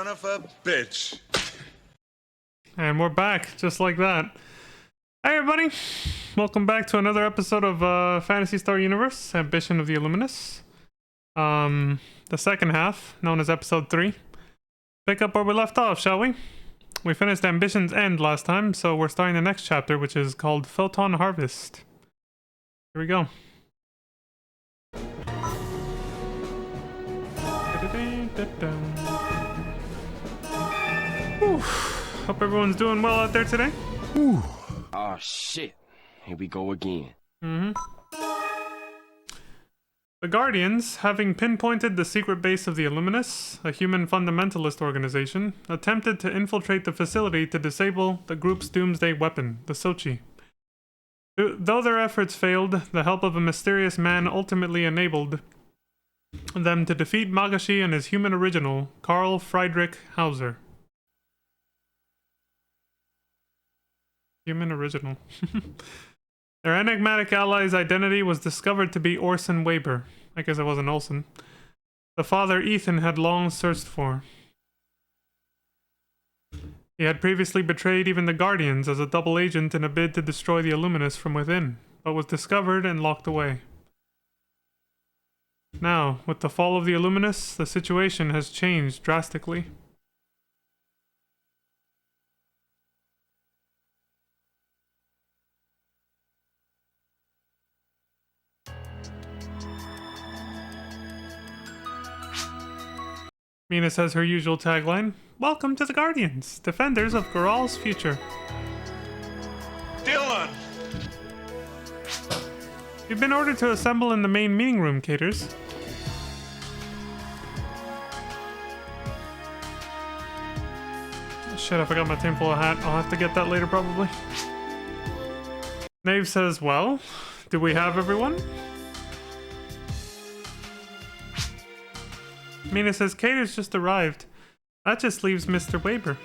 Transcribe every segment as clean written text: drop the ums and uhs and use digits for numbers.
of a bitch. And we're back, just like that. Hey everybody, welcome back to another episode of Phantasy Star Universe, Ambition of the Illuminus. The second half, known as episode 3. Pick up where we left off, shall we? We finished Ambition's End last time, so we're starting the next chapter, which is called Photon Harvest. Here we go. Whew. Hope everyone's doing well out there today. Whew. Oh shit. Here we go again. The Guardians, having pinpointed the secret base of the Illuminus, a human fundamentalist organization, attempted to infiltrate the facility to disable the group's doomsday weapon, the Sochi. Though their efforts failed, the help of a mysterious man ultimately enabled them to defeat Magashi and his human original, Karl Friedrich Hauser. Human original. Their enigmatic ally's identity was discovered to be Orson Weber. I guess it wasn't Olsen. The father Ethan had long searched for. He had previously betrayed even the Guardians as a double agent in a bid to destroy the Illuminus from within, but was discovered and locked away. Now, with the fall of the Illuminus, the situation has changed drastically. Mina says her usual tagline, "Welcome to the Guardians, defenders of Goral's future." Dylan! You've been ordered to assemble in the main meeting room, Caters. Shit, I forgot my tinfoil hat. I'll have to get that later, probably. Nave says, well, do we have everyone? Mina says, Caters just arrived. That just leaves Mr. Weber.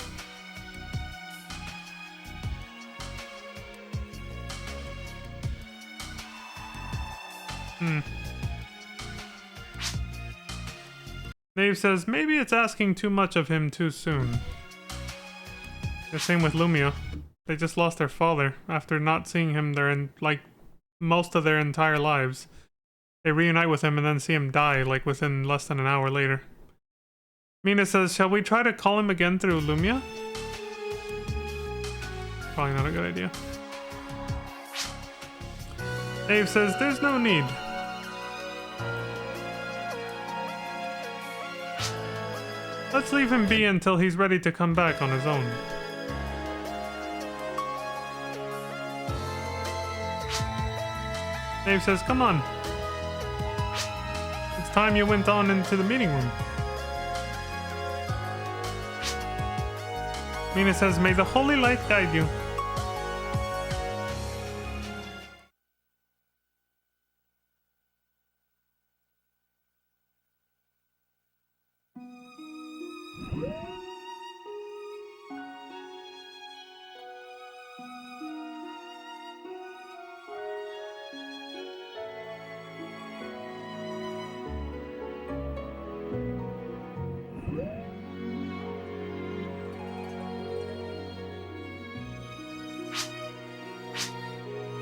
Nave says, maybe it's asking too much of him too soon. The same with Lumia. They just lost their father after not seeing him most of their entire lives. They reunite with him and then see him die, like within less than an hour later. Mina says, shall we try to call him again through Lumia? Probably not a good idea. Dave says, there's no need. Let's leave him be until he's ready to come back on his own. Dave says, come on. It's time you went on into the meeting room. Mina says, may the holy light guide you.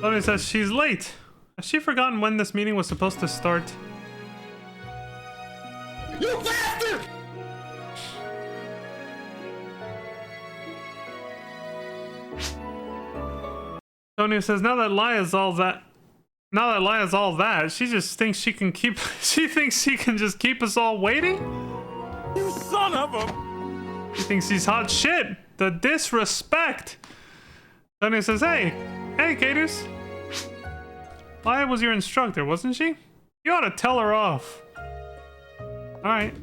Tony says she's late. Has she forgotten when this meeting was supposed to start? You bastard! Tony says now that Laya's all that, she just thinks she can keep she thinks she can just keep us all waiting? You son of a... She thinks she's hot shit. The disrespect. Tony says, hey, Caters. Laya was your instructor, wasn't she? You ought to tell her off. Alright.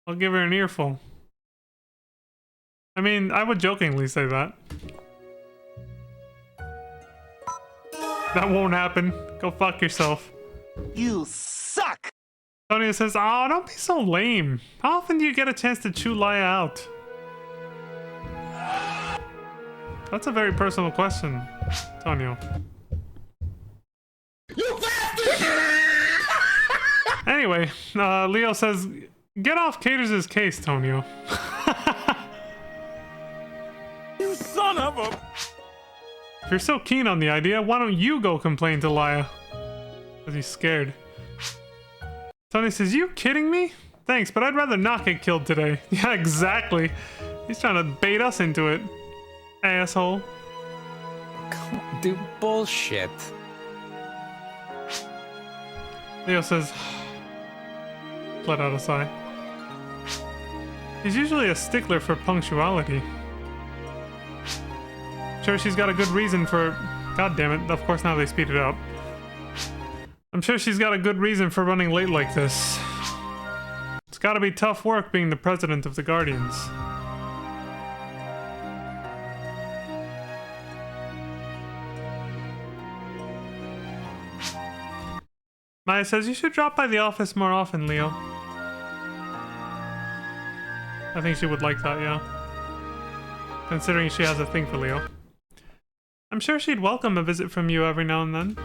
I'll give her an earful. I mean, I would jokingly say that. That won't happen. Go fuck yourself. You suck! Tonya says, oh, don't be so lame. How often do you get a chance to chew Laya out? That's a very personal question, Tonio. You bastard! Anyway, Leo says, get off Caters' case, Tonio. of a... If you're so keen on the idea, why don't you go complain to Laya? Because he's scared. Tony says, you kidding me? Thanks, but I'd rather not get killed today. Yeah, exactly. He's trying to bait us into it. Asshole. Do bullshit. Leo says, let out a sigh. He's usually a stickler for punctuality. Sure, she's got a good reason for... God damn it, of course now they speed it up. I'm sure she's got a good reason for running late like this. It's gotta be tough work being the president of the Guardians. Maya says, you should drop by the office more often, Leo. I think she would like that, yeah. Considering she has a thing for Leo. I'm sure she'd welcome a visit from you every now and then.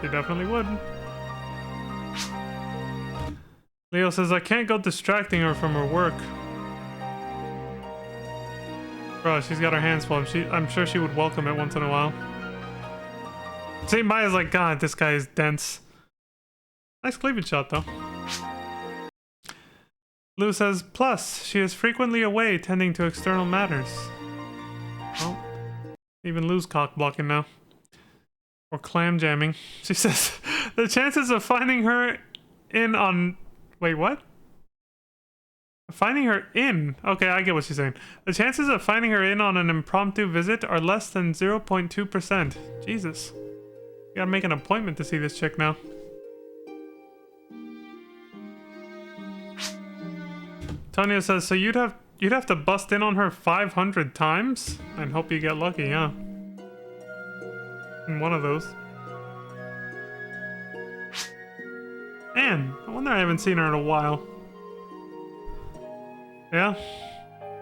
She definitely would. Leo says, I can't go distracting her from her work. Bro, she's got her hands full. I'm sure she would welcome it once in a while. See, Maya's like, God, this guy is dense. Nice cleavage shot, though. Lou says, plus, she is frequently away tending to external matters. Well, even Lou's cock blocking now. Or clam jamming. She says, the chances of finding her in on... Wait, what? Finding her in... Okay, I get what she's saying. The chances of finding her in on an impromptu visit are less than 0.2%. Jesus. You gotta make an appointment to see this chick now. Tanya says, so you'd have to bust in on her 500 times? And hope you get lucky, yeah. In one of those. Anne, I wonder I haven't seen her in a while. Yeah?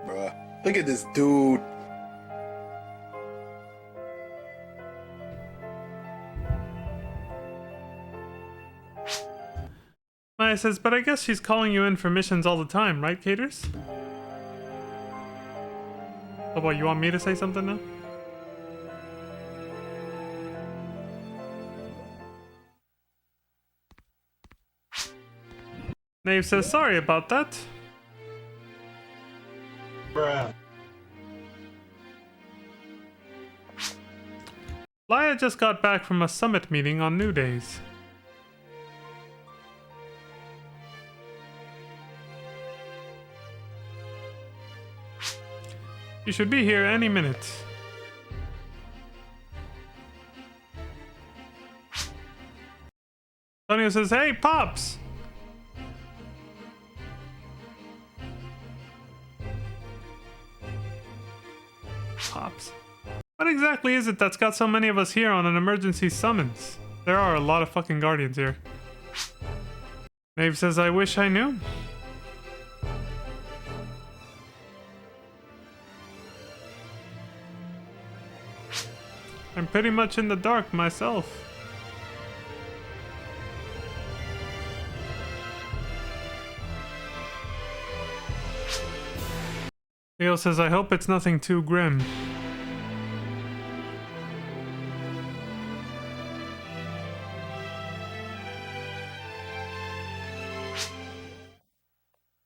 Bruh, look at this dude. Maya says, but I guess she's calling you in for missions all the time, right, Caters? Oh, what, you want me to say something now? Nave says, sorry about that. Bruh. Laya just got back from a summit meeting on New Days. You should be here any minute. Tonio says, hey, Pops! Pops. What exactly is it that's got so many of us here on an emergency summons? There are a lot of fucking Guardians here. Maeve says, I wish I knew. I'm pretty much in the dark myself. Leo says, I hope it's nothing too grim.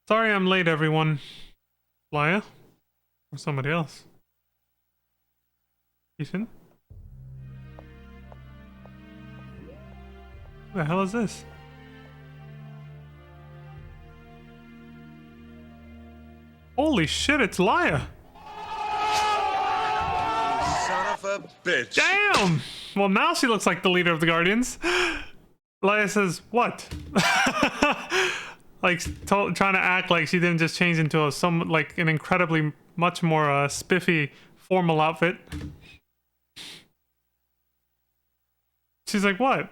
Sorry I'm late, everyone. Laya? Or somebody else? Ethan? What the hell is this? Holy shit, it's Laya! Son of a bitch. Damn! Well, now she looks like the leader of the Guardians. Laya says, what? Like, trying to act like she didn't just change into an incredibly much more spiffy, formal outfit. She's like, what?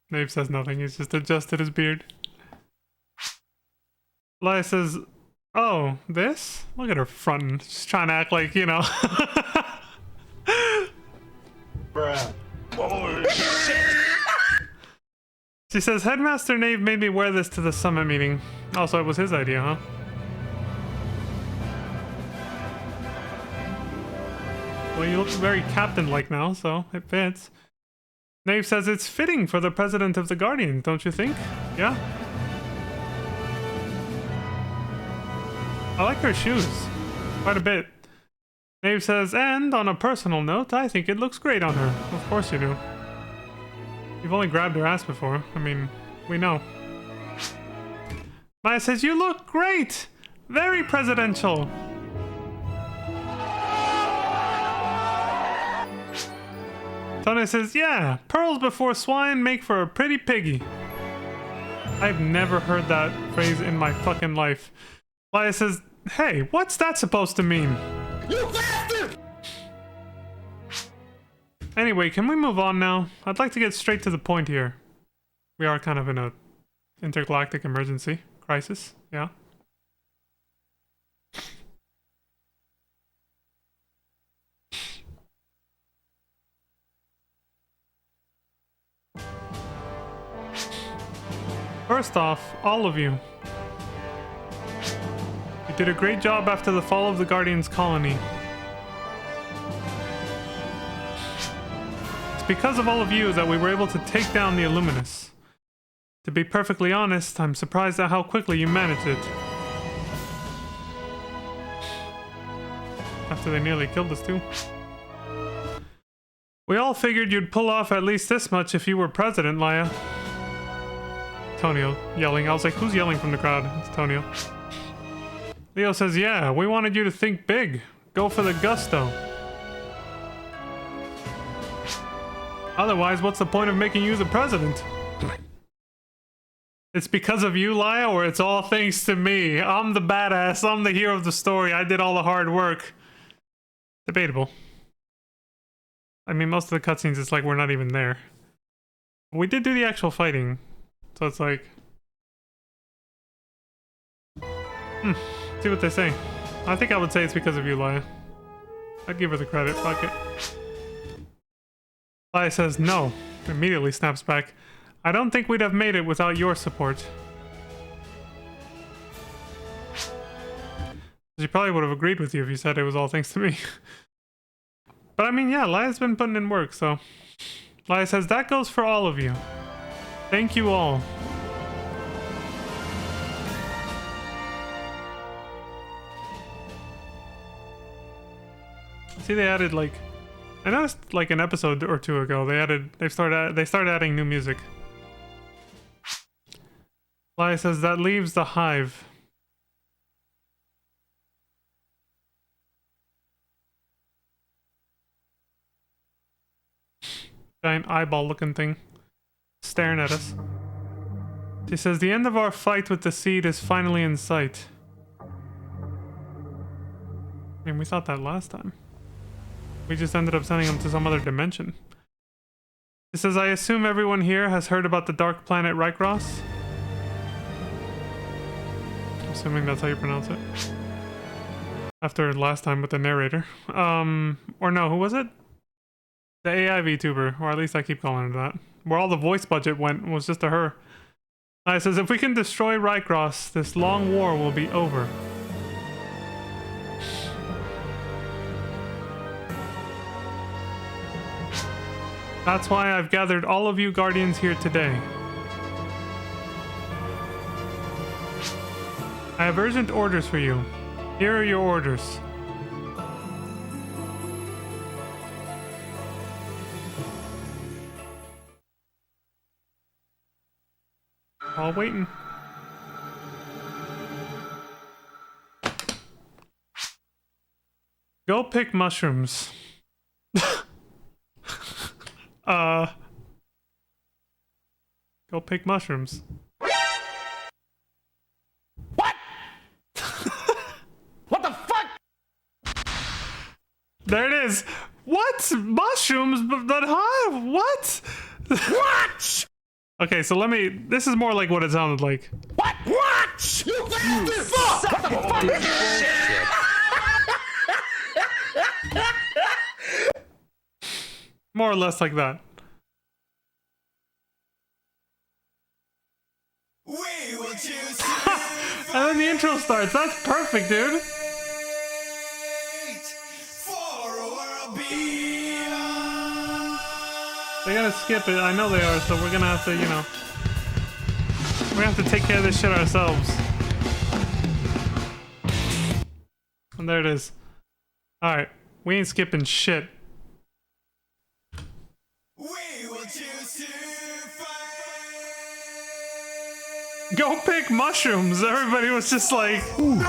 Nave says nothing, he's just adjusted his beard. Laya says, oh, this? Look at her fronting. She's trying to act like, you know. Bruh. Oh, shit. She says, Headmaster Nave made me wear this to the summit meeting. Also, it was his idea, huh? Well, you look very captain-like now, so it fits. Nave says it's fitting for the president of the Guardians, don't you think? Yeah? I like her shoes. Quite a bit. Nave says, and on a personal note, I think it looks great on her. Of course you do. You've only grabbed her ass before. I mean, we know. Maya says, you look great! Very presidential! Tony says, yeah, pearls before swine make for a pretty piggy. I've never heard that phrase in my fucking life. Maya says, hey, what's that supposed to mean? You bastard! Anyway, can we move on now? I'd like to get straight to the point here. We are kind of in a intergalactic emergency crisis, yeah. First off, all of you. You did a great job after the fall of the Guardians colony. It's because of all of you that we were able to take down the Illuminus. To be perfectly honest, I'm surprised at how quickly you managed it. After they nearly killed us too. We all figured you'd pull off at least this much if you were president, Laia. Tonio yelling. I was like, who's yelling from the crowd? It's Tonio. Leo says, yeah, we wanted you to think big. Go for the gusto. Otherwise, what's the point of making you the president? It's because of you, Laia, or it's all thanks to me? I'm the badass. I'm the hero of the story. I did all the hard work. Debatable. I mean, most of the cutscenes, it's like we're not even there. We did do the actual fighting. So it's like... see what they say. I think I would say it's because of you, Laia. I'd give her the credit. Fuck it. Laia says no. Immediately snaps back. I don't think we'd have made it without your support. She probably would have agreed with you if you said it was all thanks to me. But I mean, yeah, Laia's been putting in work, so... Laia says, that goes for all of you. Thank you all. See, they added like... I noticed like an episode or two ago, they started adding new music. Laia says, that leaves the hive. Giant eyeball looking thing. Staring at us. She says, the end of our fight with the seed is finally in sight. I mean, we thought that last time. We just ended up sending them to some other dimension. She says, I assume everyone here has heard about the dark planet Rykros? Assuming that's how you pronounce it. After last time with the narrator. Or no, who was it? The AI VTuber, or at least I keep calling her that. Where all the voice budget went was just to her. It says, if we can destroy Rykros, this long war will be over. That's why I've gathered all of you Guardians here today. I have urgent orders for you. Here are your orders. All waiting. Go pick mushrooms. Go pick mushrooms. What? What the fuck? There it is. What? Mushrooms? But huh? What? What? Okay, so let me... This is more like what it sounded like. What? What? You bastard! Fuck! What the fuck? Bullshit. More or less like that. And then the intro starts. That's perfect, dude. They're gonna skip it. I know they are, so we're gonna have to, you know... We're gonna have to take care of this shit ourselves. And there it is. Alright. We ain't skipping shit. Go pick mushrooms! Everybody was just like... Look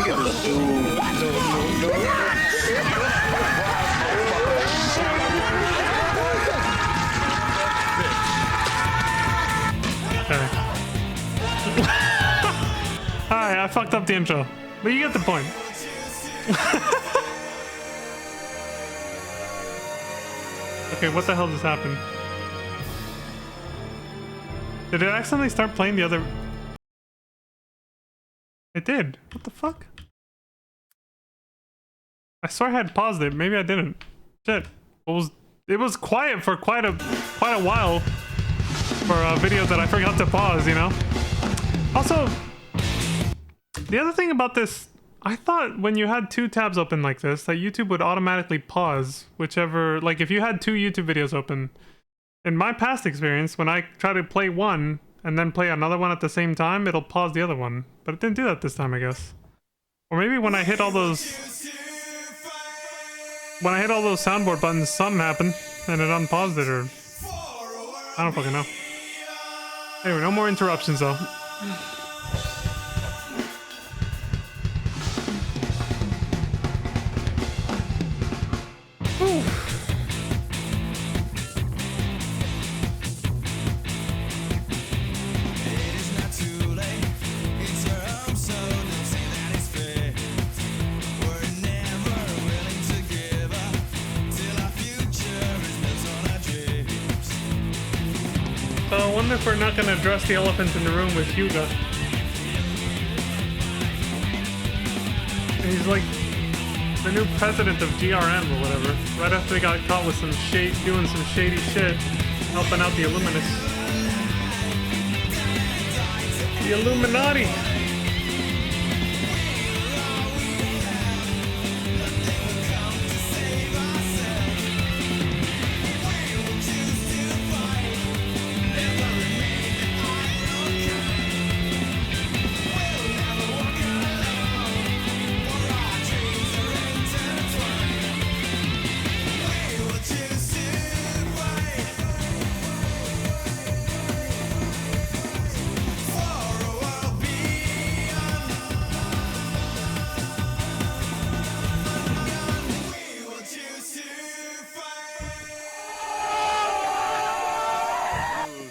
at this dude. Okay. Alright, I fucked up the intro. But you get the point. Okay, what the hell just happened? Did it accidentally start playing the other... It did. What the fuck? I swear I had paused it. Maybe I didn't. Shit. It was quiet for quite a while for a video that I forgot to pause, you know? Also, the other thing about this, I thought when you had two tabs open like this, that YouTube would automatically pause whichever... Like, if you had two YouTube videos open, in my past experience, when I try to play one and then play another one at the same time, it'll pause the other one. But it didn't do that this time, I guess. Or maybe when I hit all those... When I hit all those soundboard buttons, something happened and it unpaused it, or... I don't fucking know. Anyway, no more interruptions, though. So I wonder if we're not going to address the elephant in the room with Hugo. He's like the new president of GRM or whatever. Right after they got caught with some doing some shady shit, helping out the Illuminus. The Illuminati!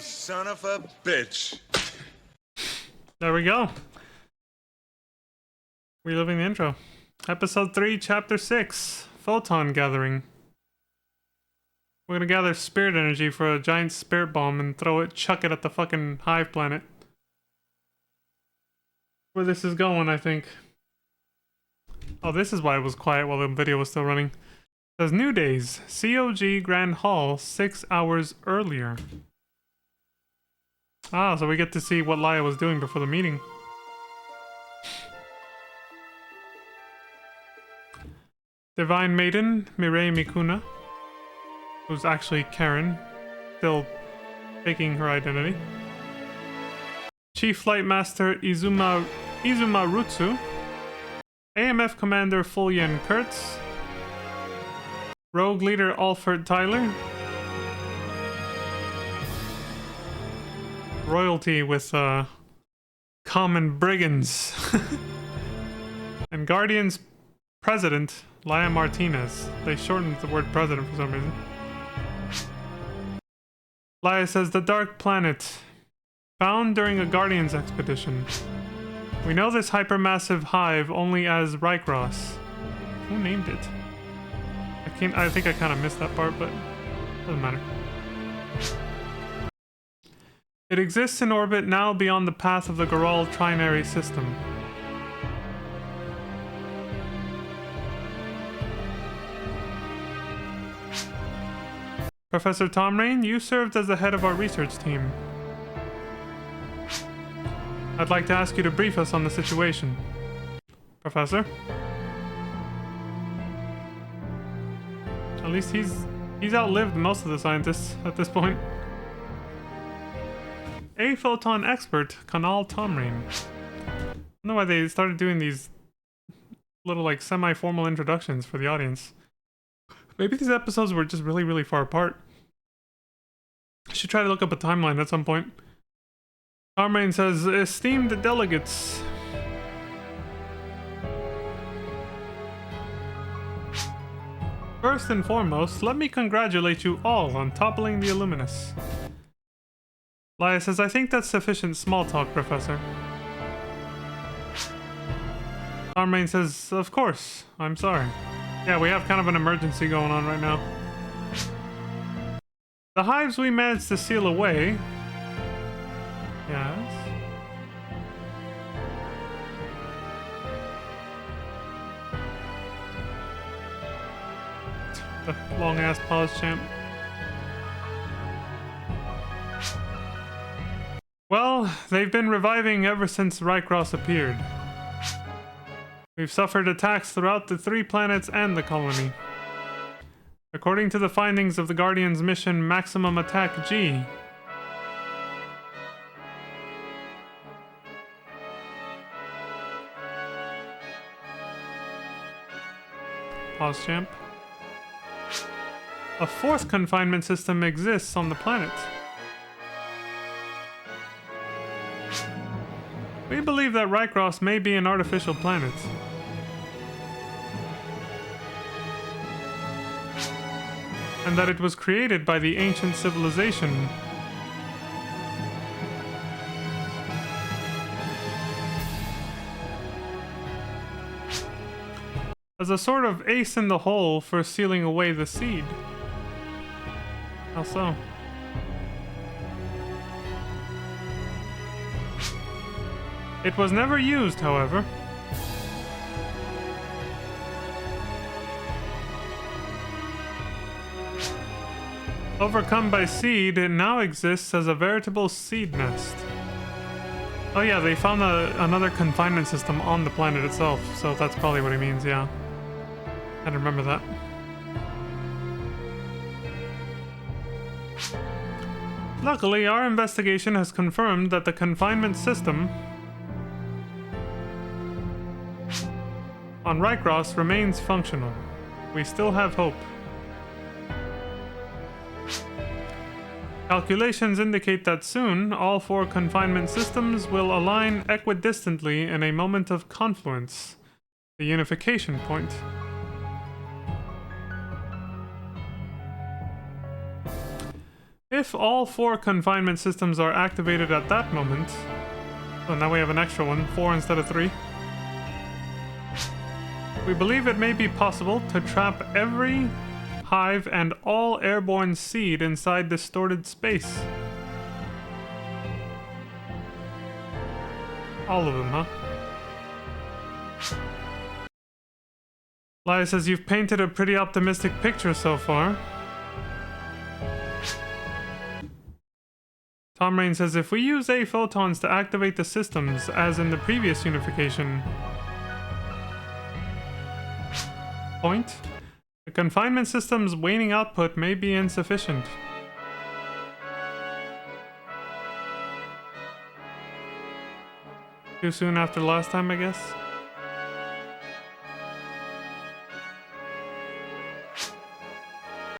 Son of a bitch. There we go. Reliving the intro. Episode 3, Chapter 6. Photon Gathering. We're gonna gather spirit energy for a giant spirit bomb and chuck it at the fucking hive planet. Where this is going, I think. Oh, this is why it was quiet while the video was still running. It says New Days. COG Grand Hall 6 hours earlier. Ah, so we get to see what Laia was doing before the meeting. Divine Maiden, Mireille Mikuna, who's actually Karen, still faking her identity. Chief Flight Master Izumarutsu, AMF Commander Fulyan Kurtz, Rogue Leader Alfred Tyler, Royalty with common brigands, and Guardians President Laia Martinez. They shortened the word president for some reason. Laia says the Dark Planet, found during a Guardians expedition. We know this hypermassive hive only as Rykros. Who named it? I think I kind of missed that part, but doesn't matter. It exists in orbit now beyond the path of the Goral Trinary system. Professor Tom Rain, you served as the head of our research team. I'd like to ask you to brief us on the situation. Professor? At least he's outlived most of the scientists at this point. A photon expert, Kanal Tomrain. I don't know why they started doing these little like semi-formal introductions for the audience. Maybe these episodes were just really, really far apart. I should try to look up a timeline at some point. Tomrain says, esteemed delegates. First and foremost, let me congratulate you all on toppling the Illuminus. Laia says, I think that's sufficient small talk, Professor. Tomrain says, of course, I'm sorry. Yeah, we have kind of an emergency going on right now. The hives we managed to seal away... Yes? The long-ass pause, champ. Well, they've been reviving ever since Rycross appeared. We've suffered attacks throughout the 3 planets and the colony. According to the findings of the Guardian's mission Maximum Attack G, pause, champ. A 4th confinement system exists on the planet. We believe that Rycross may be an artificial planet. And that it was created by the ancient civilization. As a sort of ace in the hole for sealing away the seed. How so? It was never used, however. Overcome by seed, it now exists as a veritable seed nest. Oh yeah, they found another confinement system on the planet itself, so that's probably what he means, yeah. I had to remember that. Luckily, our investigation has confirmed that the confinement system on Rycross remains functional. We still have hope. Calculations indicate that soon, all 4 confinement systems will align equidistantly in a moment of confluence, the unification point. If all 4 confinement systems are activated at that moment, so now we have an extra one, 4 instead of 3, we believe it may be possible to trap every hive and all airborne seed inside distorted space. All of them, huh? Laia says, you've painted a pretty optimistic picture so far. Tomrain says, if we use A photons to activate the systems, as in the previous unification point, the confinement system's waning output may be insufficient. Too soon after last time, I guess?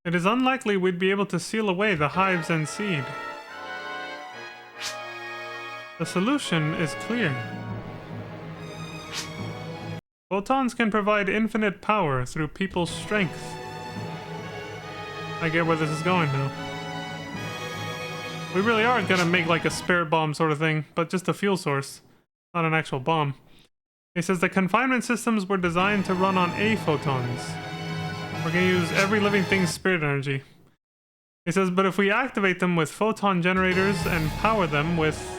It is unlikely we'd be able to seal away the hives and seed. The solution is clear. Photons can provide infinite power through people's strength. I get where this is going now. We really are gonna make like a spirit bomb sort of thing, but just a fuel source, not an actual bomb. He says the confinement systems were designed to run on A photons. We're gonna use every living thing's spirit energy. He says, but if we activate them with photon generators and power them with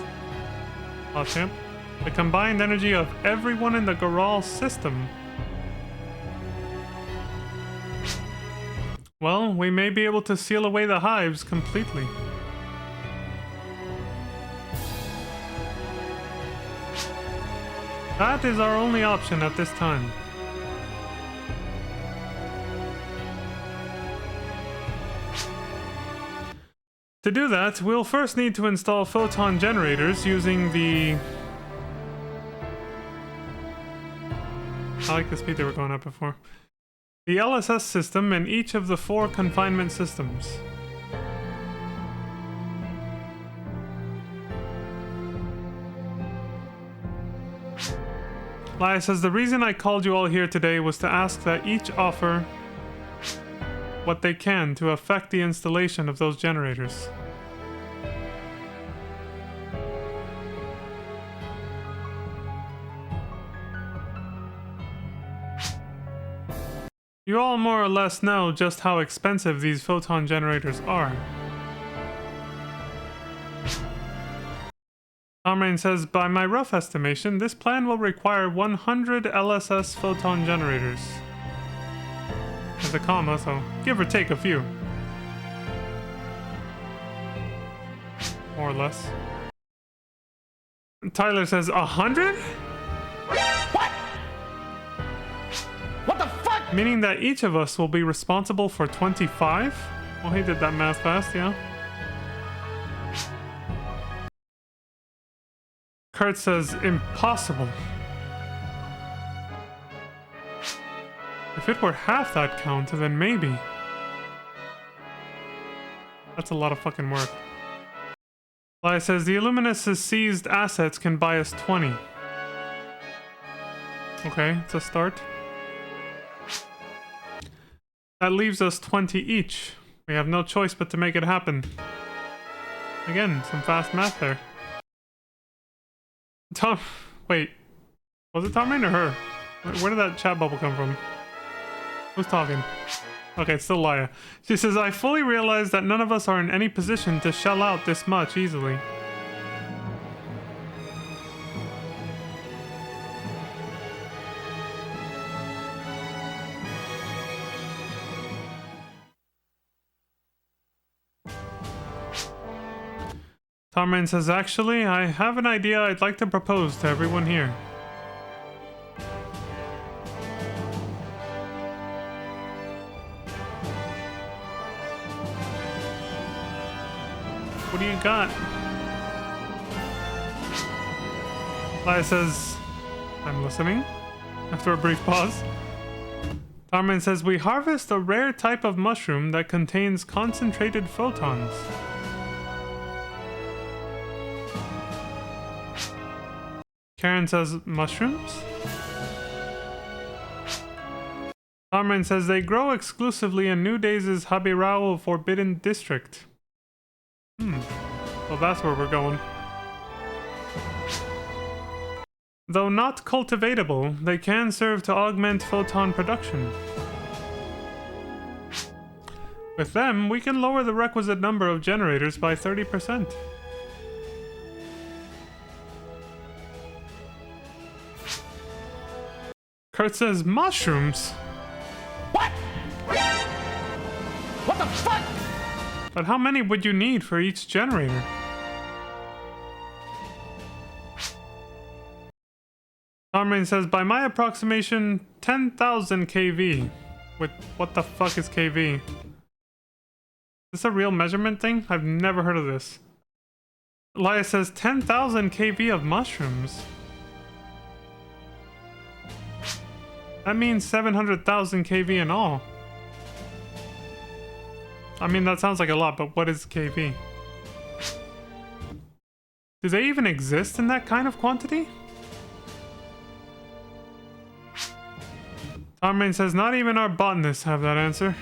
the combined energy of everyone in the Goral system, well, we may be able to seal away the hives completely. That is our only option at this time. To do that, we'll first need to install photon generators using the... I like the speed they were going up before. The LSS system in each of the 4 confinement systems. Laya says, the reason I called you all here today was to ask that each offer what they can to affect the installation of those generators. You all more or less know just how expensive these photon generators are. Amrain says, by my rough estimation, this plan will require 100 LSS photon generators. There's a comma, so give or take a few. More or less. Tyler says, 100? What the fuck? Meaning that each of us will be responsible for 25? Well, he did that math fast, yeah. Kurt says, impossible. If it were half that count, then maybe. That's a lot of fucking work. Laya says, the Illuminus' seized assets can buy us 20. Okay, it's a start. That leaves us 20 each. We have no choice but to make it happen. Again, some fast math there. Tom... Wait. Was it Tom Rain or her? Where did that chat bubble come from? Who's talking? Okay, it's still Laya. She says, I fully realize that none of us are in any position to shell out this much easily. Tomrain says, actually, I have an idea I'd like to propose to everyone here. What do you got? Laya says, I'm listening. After a brief pause. Tomrain says, we harvest a rare type of mushroom that contains concentrated photons. Karen says, mushrooms? Tomrain says, they grow exclusively in New Days' Habirao Forbidden District. Well, that's where we're going. Though not cultivatable, they can serve to augment photon production. With them, we can lower the requisite number of generators by 30%. Kurt says, mushrooms? What? What the fuck? But how many would you need for each generator? Tomrain says, by my approximation, 10,000 kV. With what the fuck is kV? Is this a real measurement thing? I've never heard of this. Laya says, 10,000 kV of mushrooms. That means 700,000 kV in all. I mean, that sounds like a lot, but what is kV? Do they even exist in that kind of quantity? Tomrain says, not even our botanists have that answer.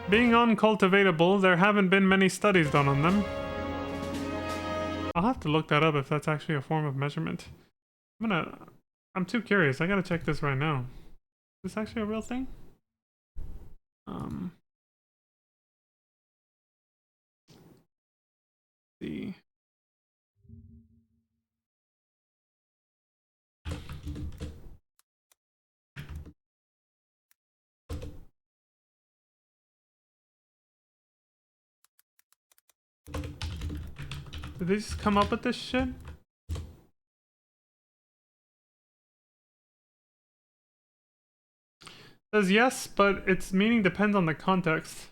Being uncultivatable, there haven't been many studies done on them. I'll have to look that up if that's actually a form of measurement. I'm too curious. I gotta check this right now. Is this actually a real thing? See. Did they just come up with this shit? Says yes, but its meaning depends on the context.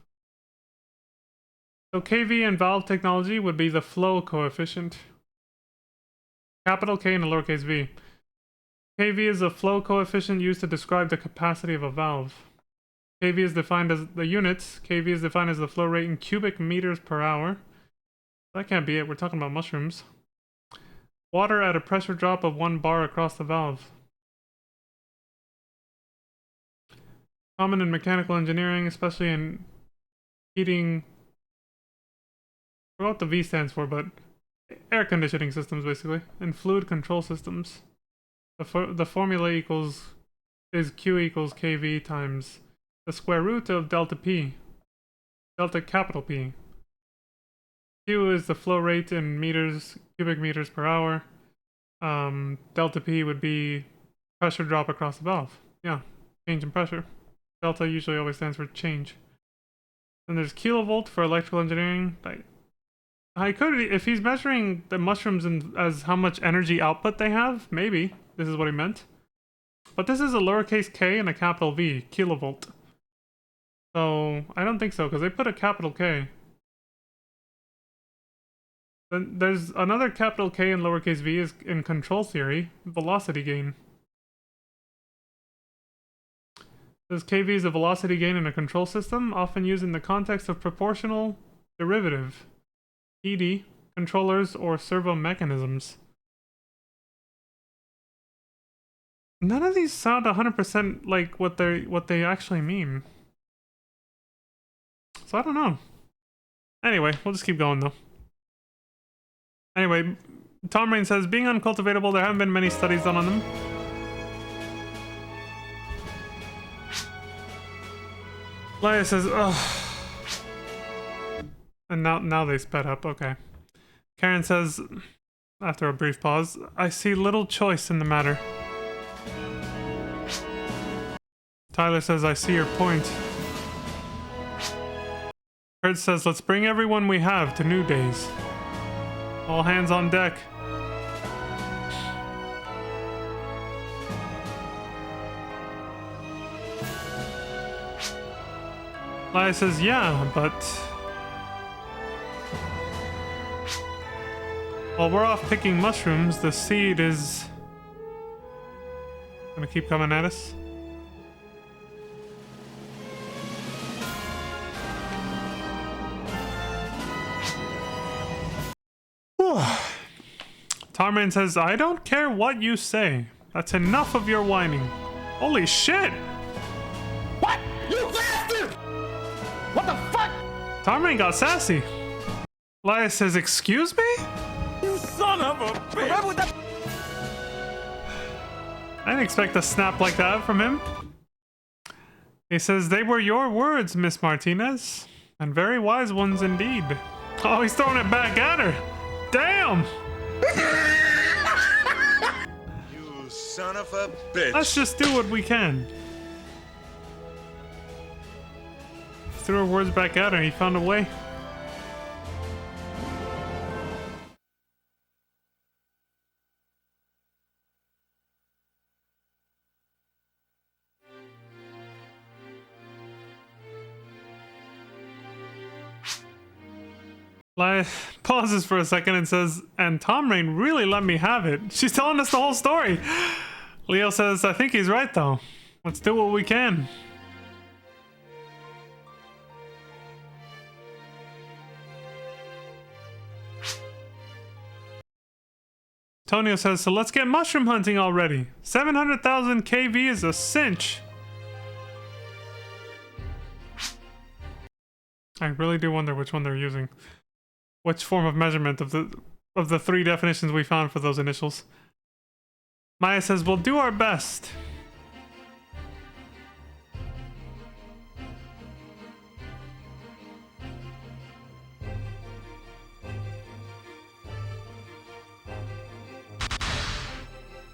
So KV and valve technology would be the flow coefficient. Capital K and a lowercase v. KV is a flow coefficient used to describe the capacity of a valve. KV is defined as the units. KV is defined as the flow rate in cubic meters per hour. That can't be it. We're talking about mushrooms. Water at a pressure drop of 1 bar across the valve. Common in mechanical engineering, especially in heating. I forgot what the V stands for, but air conditioning systems, basically, and fluid control systems. The formula is Q equals KV times the square root of delta P, delta capital P. Q is the flow rate in meters, cubic meters per hour. Delta P would be pressure drop across the valve. Yeah, change in pressure. Delta usually always stands for change. And there's kilovolt for electrical engineering. I could, if he's measuring the mushrooms as how much energy output they have, maybe this is what he meant. But this is a lowercase k and a capital V, kilovolt. So I don't think so, because they put a capital K. Then there's another capital K and lowercase v is in control theory, velocity gain. This kV is a velocity gain in a control system, often used in the context of proportional derivative, ED, controllers, or servo mechanisms. None of these sound 100% like what they actually mean. So I don't know. Anyway, we'll just keep going though. Anyway, Tom Rain says, being uncultivatable, there haven't been many studies done on them. Leia says, ugh. And now they sped up, okay. Karen says, after a brief pause, I see little choice in the matter. Tyler says, I see your point. Kurt says, let's bring everyone we have to New Days. All hands on deck. Leia says, yeah, but while we're off picking mushrooms, the seed is gonna keep coming at us. Tarman says, I don't care what you say. That's enough of your whining. Holy shit! What? You bastard! What the fuck? Tarman got sassy. Leia says, excuse me? You son of a bitch! I didn't expect a snap like that from him. He says, they were your words, Miss Martinez. And very wise ones indeed. Oh, he's throwing it back at her. Damn! You son of a bitch. Let's just do what we can. Threw her words back at her. He found a way. Lai pauses for a second and says, and Tom Rain really let me have it. She's telling us the whole story. Leo says, I think he's right though. Let's do what we can. Tonio says, so let's get mushroom hunting already. 700,000 kV is a cinch. I really do wonder which one they're using. Which form of measurement of the three definitions we found for those initials. Maya says, we'll do our best.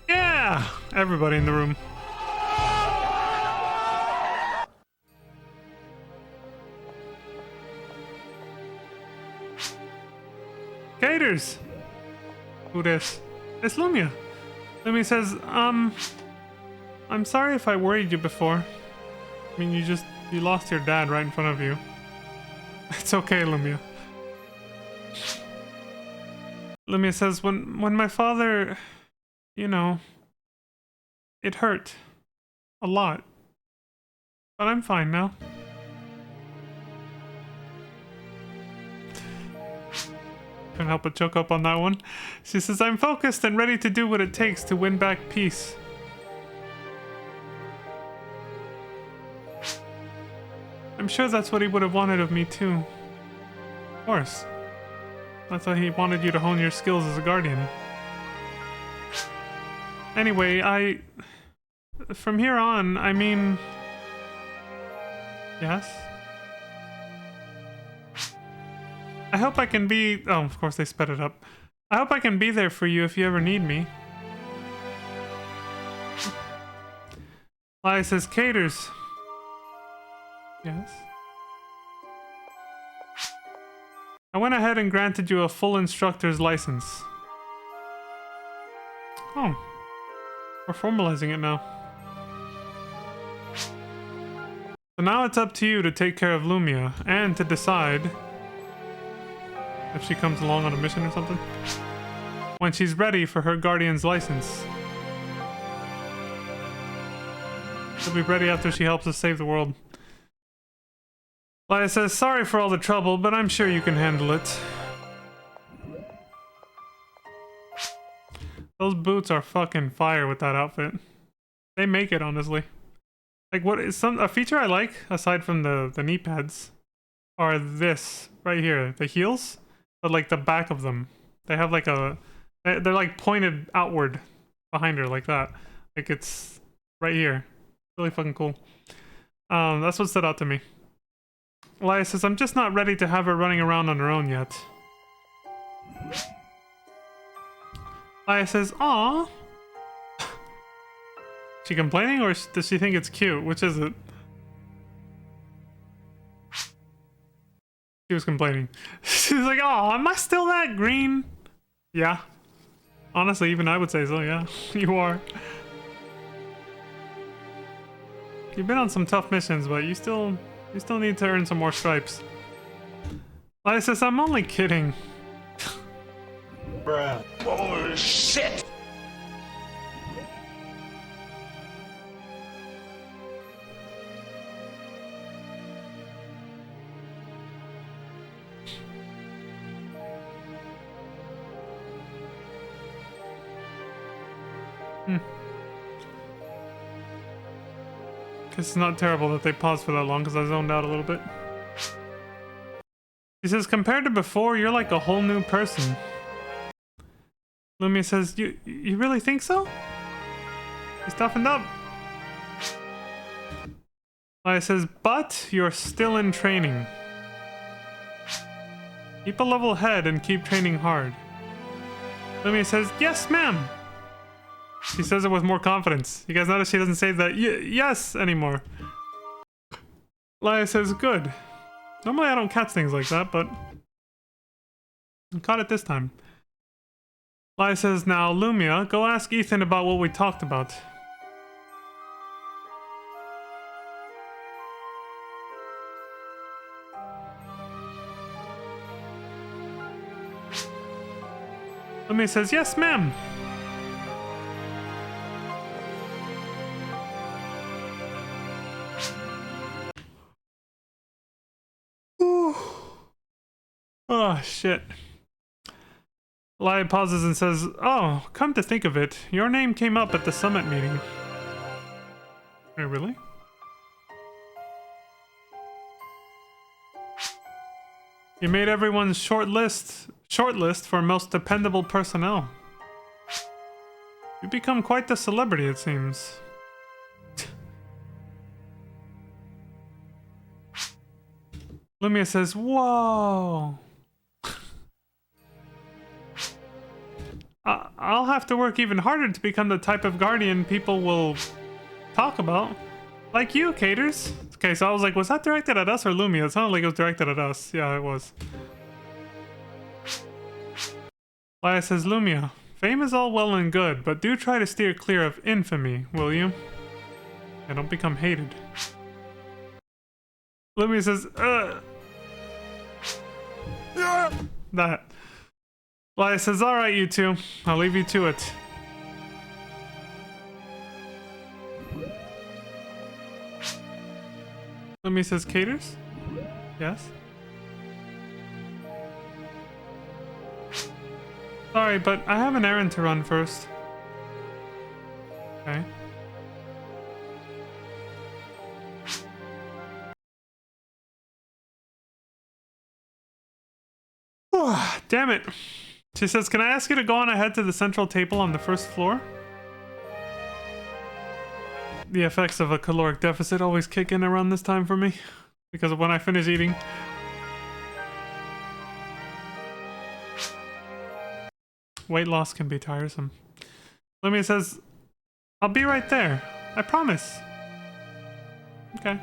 Yeah! Everybody in the room. Gators! Who this? It's Lumia. Lumia says, I'm sorry if I worried you before. I mean, you lost your dad right in front of you. It's okay, Lumia. Lumia says, when my father, you know, it hurt a lot. But I'm fine now. Couldn't help but choke up on that one. She says, I'm focused and ready to do what it takes to win back peace. I'm sure that's what he would have wanted of me too. Of course. That's why he wanted you to hone your skills as a guardian. Anyway, from here on, I mean... Yes? I hope I can be... Oh, of course they sped it up. I hope I can be there for you if you ever need me. Laya says, Caters. Yes? I went ahead and granted you a full instructor's license. Oh. We're formalizing it now. So now it's up to you to take care of Lumia, and to decide if she comes along on a mission or something. When she's ready for her guardian's license. She'll be ready after she helps us save the world. Laya says, sorry for all the trouble, but I'm sure you can handle it. Those boots are fucking fire with that outfit. They make it, honestly. Like, what is a feature I like, aside from the knee pads, are this, right here. The heels, but like the back of them. They have like they're like pointed outward behind her, like that. Like it's right here. Really fucking cool. That's what stood out to me. Laya says, I'm just not ready to have her running around on her own yet. Laya says, aw. She complaining, or does she think it's cute? Which is it? She was complaining. She's like, aw, am I still that green? Yeah. Honestly, even I would say so, yeah. You are. You've been on some tough missions, but you still need to earn some more stripes. Laya says, I'm only kidding. Bruh. Oh, shit! It's not terrible that they paused for that long because I zoned out a little bit. He says, compared to before, you're like a whole new person. Lumia says, you really think so? He's toughened up. Laya says, but you're still in training. Keep a level head and keep training hard. Lumia says, yes, ma'am. She says it with more confidence. You guys notice she doesn't say that yes anymore. Laya says, good. Normally I don't catch things like that, but I caught it this time. Laya says, now Lumia, go ask Ethan about what we talked about. Lumia says, yes, ma'am. Oh, shit. Laya pauses and says, oh, come to think of it, your name came up at the summit meeting. Wait, really? You made everyone's shortlist for most dependable personnel. You've become quite the celebrity, it seems. Lumia says, whoa. I'll have to work even harder to become the type of guardian people will talk about. Like you, Caters. Okay, so I was like, was that directed at us or Lumia? It sounded like it was directed at us. Yeah, it was. Laya says, Lumia, fame is all well and good, but do try to steer clear of infamy, will you? And don't become hated. Lumia says, that. Laya says, alright, you two. I'll leave you to it. Lumia says, caters? Yes? Sorry, but I have an errand to run first. Okay. Damn it. She says, can I ask you to go on ahead to the central table on the first floor? The effects of a caloric deficit always kick in around this time for me. Because of when I finish eating. Weight loss can be tiresome. Lumia says, I'll be right there. I promise. Okay.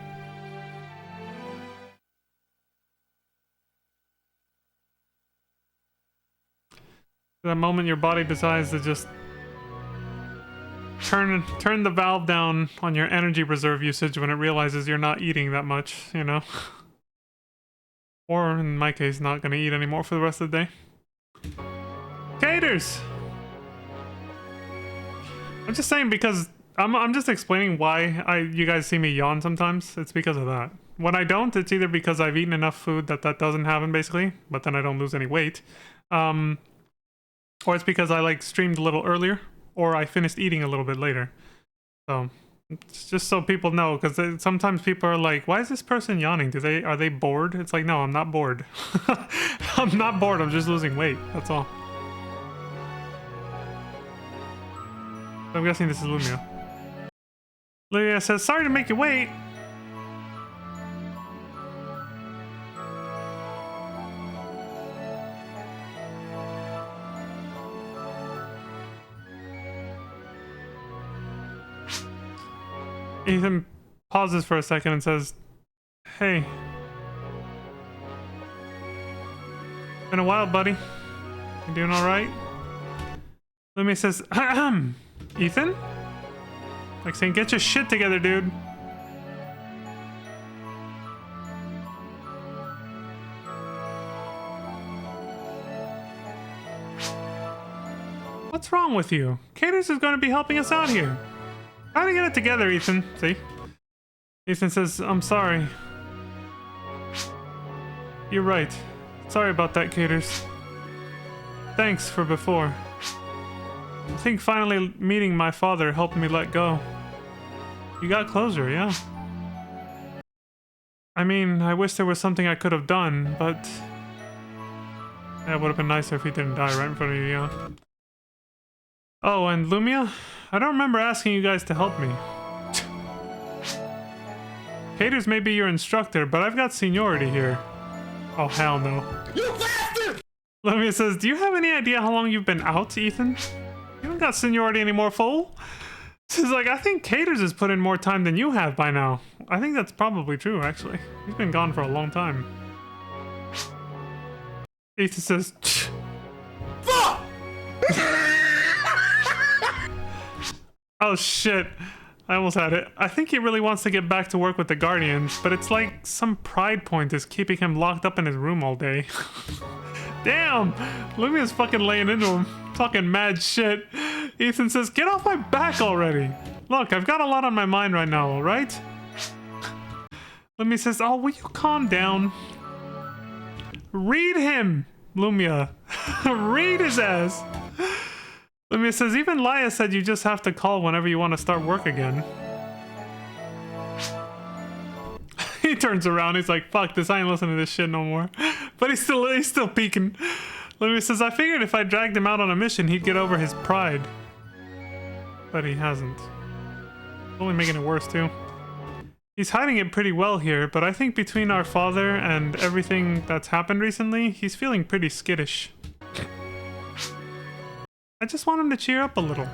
That moment your body decides to just turn the valve down on your energy reserve usage when it realizes you're not eating that much, you know? Or, in my case, not gonna eat anymore for the rest of the day. Caters! I'm just saying because I'm just explaining why you guys see me yawn sometimes. It's because of that. When I don't, it's either because I've eaten enough food that doesn't happen, basically, but then I don't lose any weight. Or it's because I like streamed a little earlier, or I finished eating a little bit later. So, it's just so people know, because sometimes people are like, why is this person yawning? Are they bored? It's like, no, I'm not bored. I'm not bored, I'm just losing weight, that's all. So I'm guessing this is Lumia. Lumia says, sorry to make you wait. Ethan pauses for a second and says, hey. Been a while, buddy. You doing alright? Lumia says, Ethan? Like saying, get your shit together, dude. What's wrong with you? Caters is going to be helping us out here. Try to get it together, Ethan. See? Ethan says, I'm sorry. You're right. Sorry about that, Caters. Thanks for before. I think finally meeting my father helped me let go. You got closure, yeah. I mean, I wish there was something I could have done, but... yeah, it would have been nicer if he didn't die right in front of you, yeah. Oh, and Lumia? I don't remember asking you guys to help me. Caters may be your instructor, but I've got seniority here. Oh, hell no. You bastard! Lumia says, do you have any idea how long you've been out, Ethan? You haven't got seniority anymore, fool. She's like, I think Caters has put in more time than you have by now. I think that's probably true, actually. He's been gone for a long time. Ethan says, fuck! Oh shit, I almost had it. I think he really wants to get back to work with the Guardians, but it's like some pride point is keeping him locked up in his room all day. Damn, Lumia's fucking laying into him. Fucking mad shit. Ethan says, get off my back already. Look, I've got a lot on my mind right now, alright? Lumia says, oh, will you calm down? Read him, Lumia. Read his ass. Lumia says, even Laya said you just have to call whenever you want to start work again. He turns around, he's like, fuck this, I ain't listening to this shit no more. But he's still peeking. Lumia says, I figured if I dragged him out on a mission, he'd get over his pride. But he hasn't. It's only making it worse, too. He's hiding it pretty well here, but I think between our father and everything that's happened recently, he's feeling pretty skittish. I just want him to cheer up a little.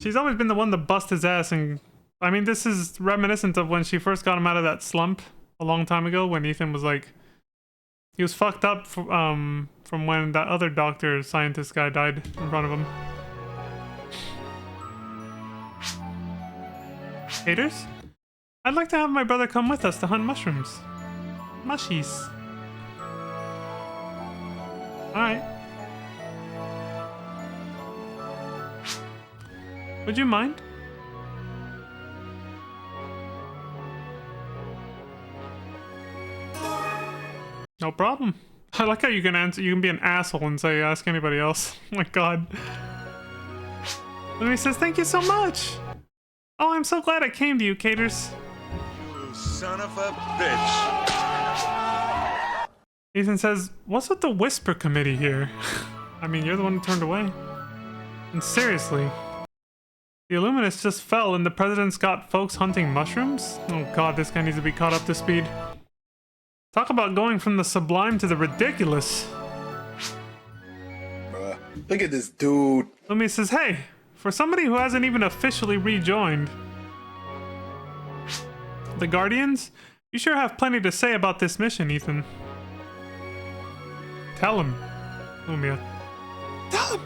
She's always been the one to bust his ass, and I mean, this is reminiscent of when she first got him out of that slump a long time ago when Ethan was like, he was fucked up from when that other doctor scientist guy died in front of him. Haters? I'd like to have my brother come with us to hunt mushrooms. Mushies. Alright. Would you mind? No problem. I like how you can answer. You can be an asshole and say ask anybody else. Oh my god. Louis says thank you so much. Oh, I'm so glad I came to you, Caters. You son of a bitch. Ethan says, what's with the whisper committee here? I mean, you're the one who turned away. And seriously, the Illuminus just fell and the president's got folks hunting mushrooms? Oh god, this guy needs to be caught up to speed. Talk about going from the sublime to the ridiculous. Bruh, look at this dude. Lumi says, hey, for somebody who hasn't even officially rejoined the Guardians, you sure have plenty to say about this mission, Ethan. Tell him, Lumia. Tell him!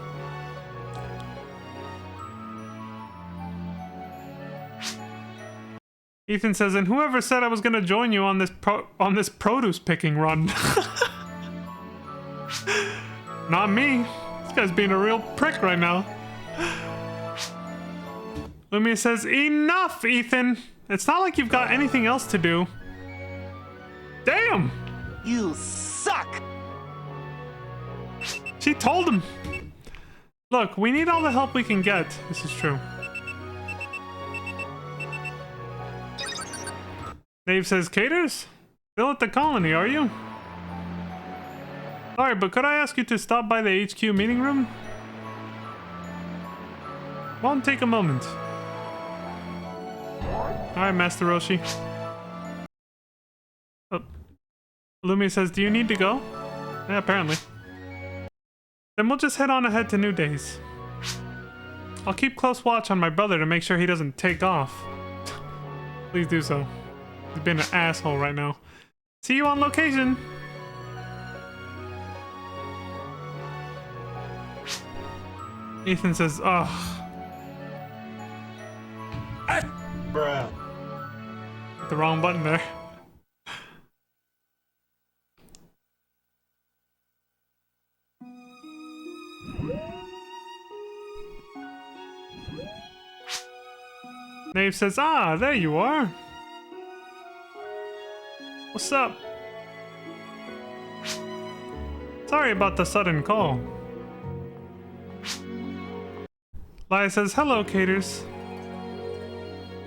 Ethan says, and whoever said I was gonna join you on this produce picking run? Not me. This guy's being a real prick right now. Lumia says, enough, Ethan! It's not like you've got anything else to do. Damn! You suck! She told him. Look, we need all the help we can get. This is true. Dave says, Caters? Still at the colony, are you? Sorry, but could I ask you to stop by the HQ meeting room? Won't take a moment. Alright, Master Roshi. Oh. Lumia says, do you need to go? Yeah, apparently. Then we'll just head on ahead to New Days. I'll keep close watch on my brother to make sure he doesn't take off. Please do so. He's being an asshole right now. See you on location! Ethan says, ugh. Bruh. The wrong button there. Nave says, ah, there you are. What's up? Sorry about the sudden call. Laya says, hello, Caters.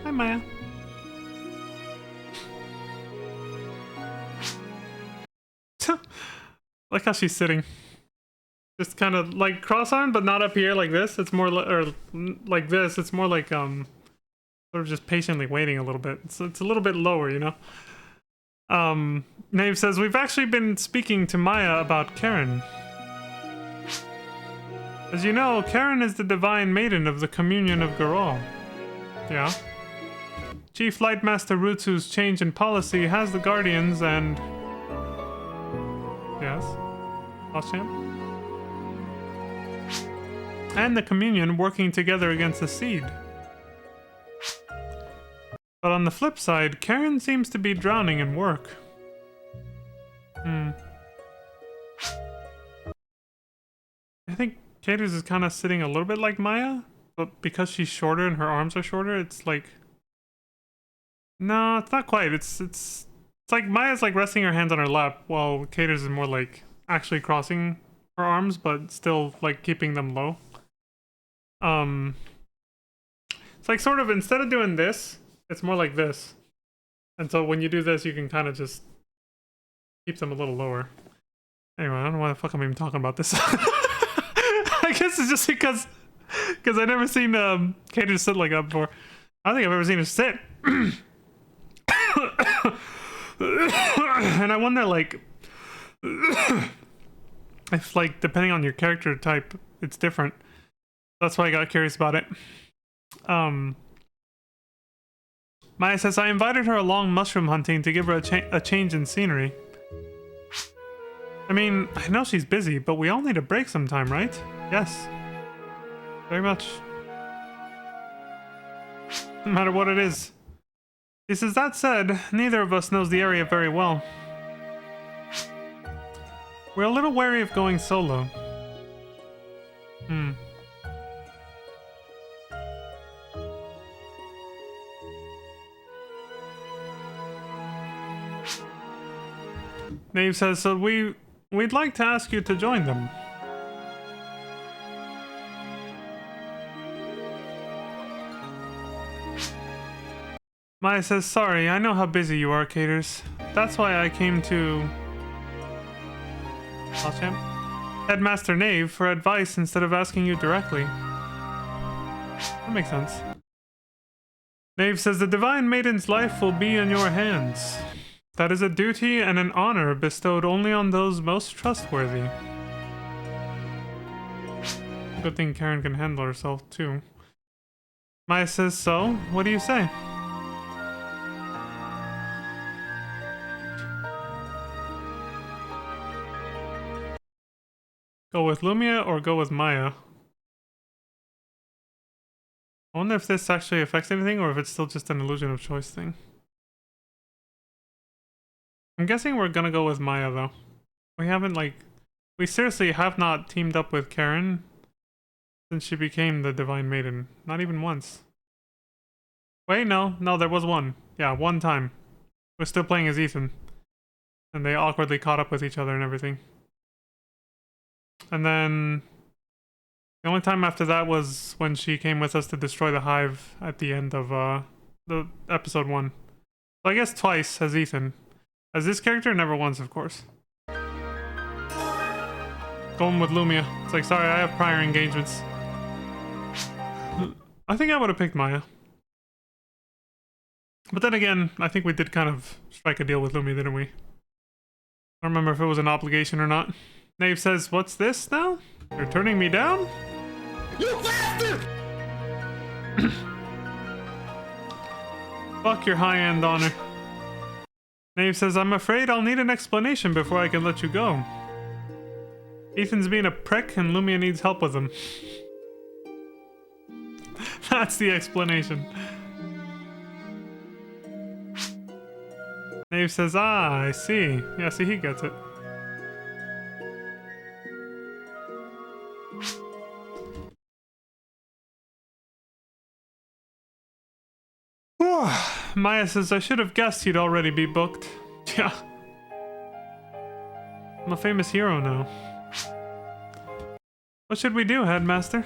Hi, Maya. Like how she's sitting. Just kind of like cross-armed, but not up here like this. It's more or like this. It's more like sort of just patiently waiting a little bit. So it's a little bit lower, you know. Nave says, we've actually been speaking to Maya about Karen. As you know, Karen is the divine maiden of the communion of Garal. Yeah. Chief Lightmaster Rutsu's change in policy has the Guardians and... Yes? Lost Champ? And the communion working together against the Seed. But on the flip side, Karen seems to be drowning in work. I think Caters is kind of sitting a little bit like Maya, but because she's shorter and her arms are shorter, it's like... No, it's not quite. It's like Maya's like resting her hands on her lap, while Caters is more like actually crossing her arms, but still like keeping them low. It's like sort of, instead of doing this, it's more like this. And so when you do this, you can kind of just keep them a little lower. Anyway, I don't know why the fuck I'm even talking about this. I guess it's just because I never seen Caters sit like that before. I don't think I've ever seen her sit. And I wonder, like, if, like, depending on your character type, it's different. That's why I got curious about it. Maya says, I invited her along mushroom hunting to give her a change in scenery. I mean, I know she's busy, but we all need a break sometime, right? Yes. Very much. No matter what it is. He says, that said, neither of us knows the area very well. We're a little wary of going solo. Nave says, so we'd like to ask you to join them. Maya says, sorry, I know how busy you are, Caters. That's why I came to... Headmaster Nave for advice instead of asking you directly. That makes sense. Nave says, the Divine Maiden's life will be in your hands. That is a duty and an honor bestowed only on those most trustworthy. Good thing Karen can handle herself, too. Maya says, so, what do you say? Go with Lumia or go with Maya? I wonder if this actually affects anything or if it's still just an illusion of choice thing. I'm guessing we're gonna go with Maya though. We haven't we seriously have not teamed up with Karen since she became the Divine Maiden. Not even once. Wait, no, there was one. Yeah, one time. We're still playing as Ethan. And they awkwardly caught up with each other and everything. And then the only time after that was when she came with us to destroy the hive at the end of the episode 1. So I guess twice as Ethan. As this character, never once, of course. Going with Lumia. It's like, sorry, I have prior engagements. I think I would have picked Maya. But then again, I think we did kind of strike a deal with Lumia, didn't we? I don't remember if it was an obligation or not. Nave says, what's this now? You're turning me down? You bastard! Fuck your high-end honor. Nave says, I'm afraid I'll need an explanation before I can let you go. Ethan's being a prick and Lumia needs help with him. That's the explanation. Nave says, ah, I see. Yeah, see, he gets it. Maya says, I should have guessed you'd already be booked. Yeah. I'm a famous hero now. What should we do, Headmaster?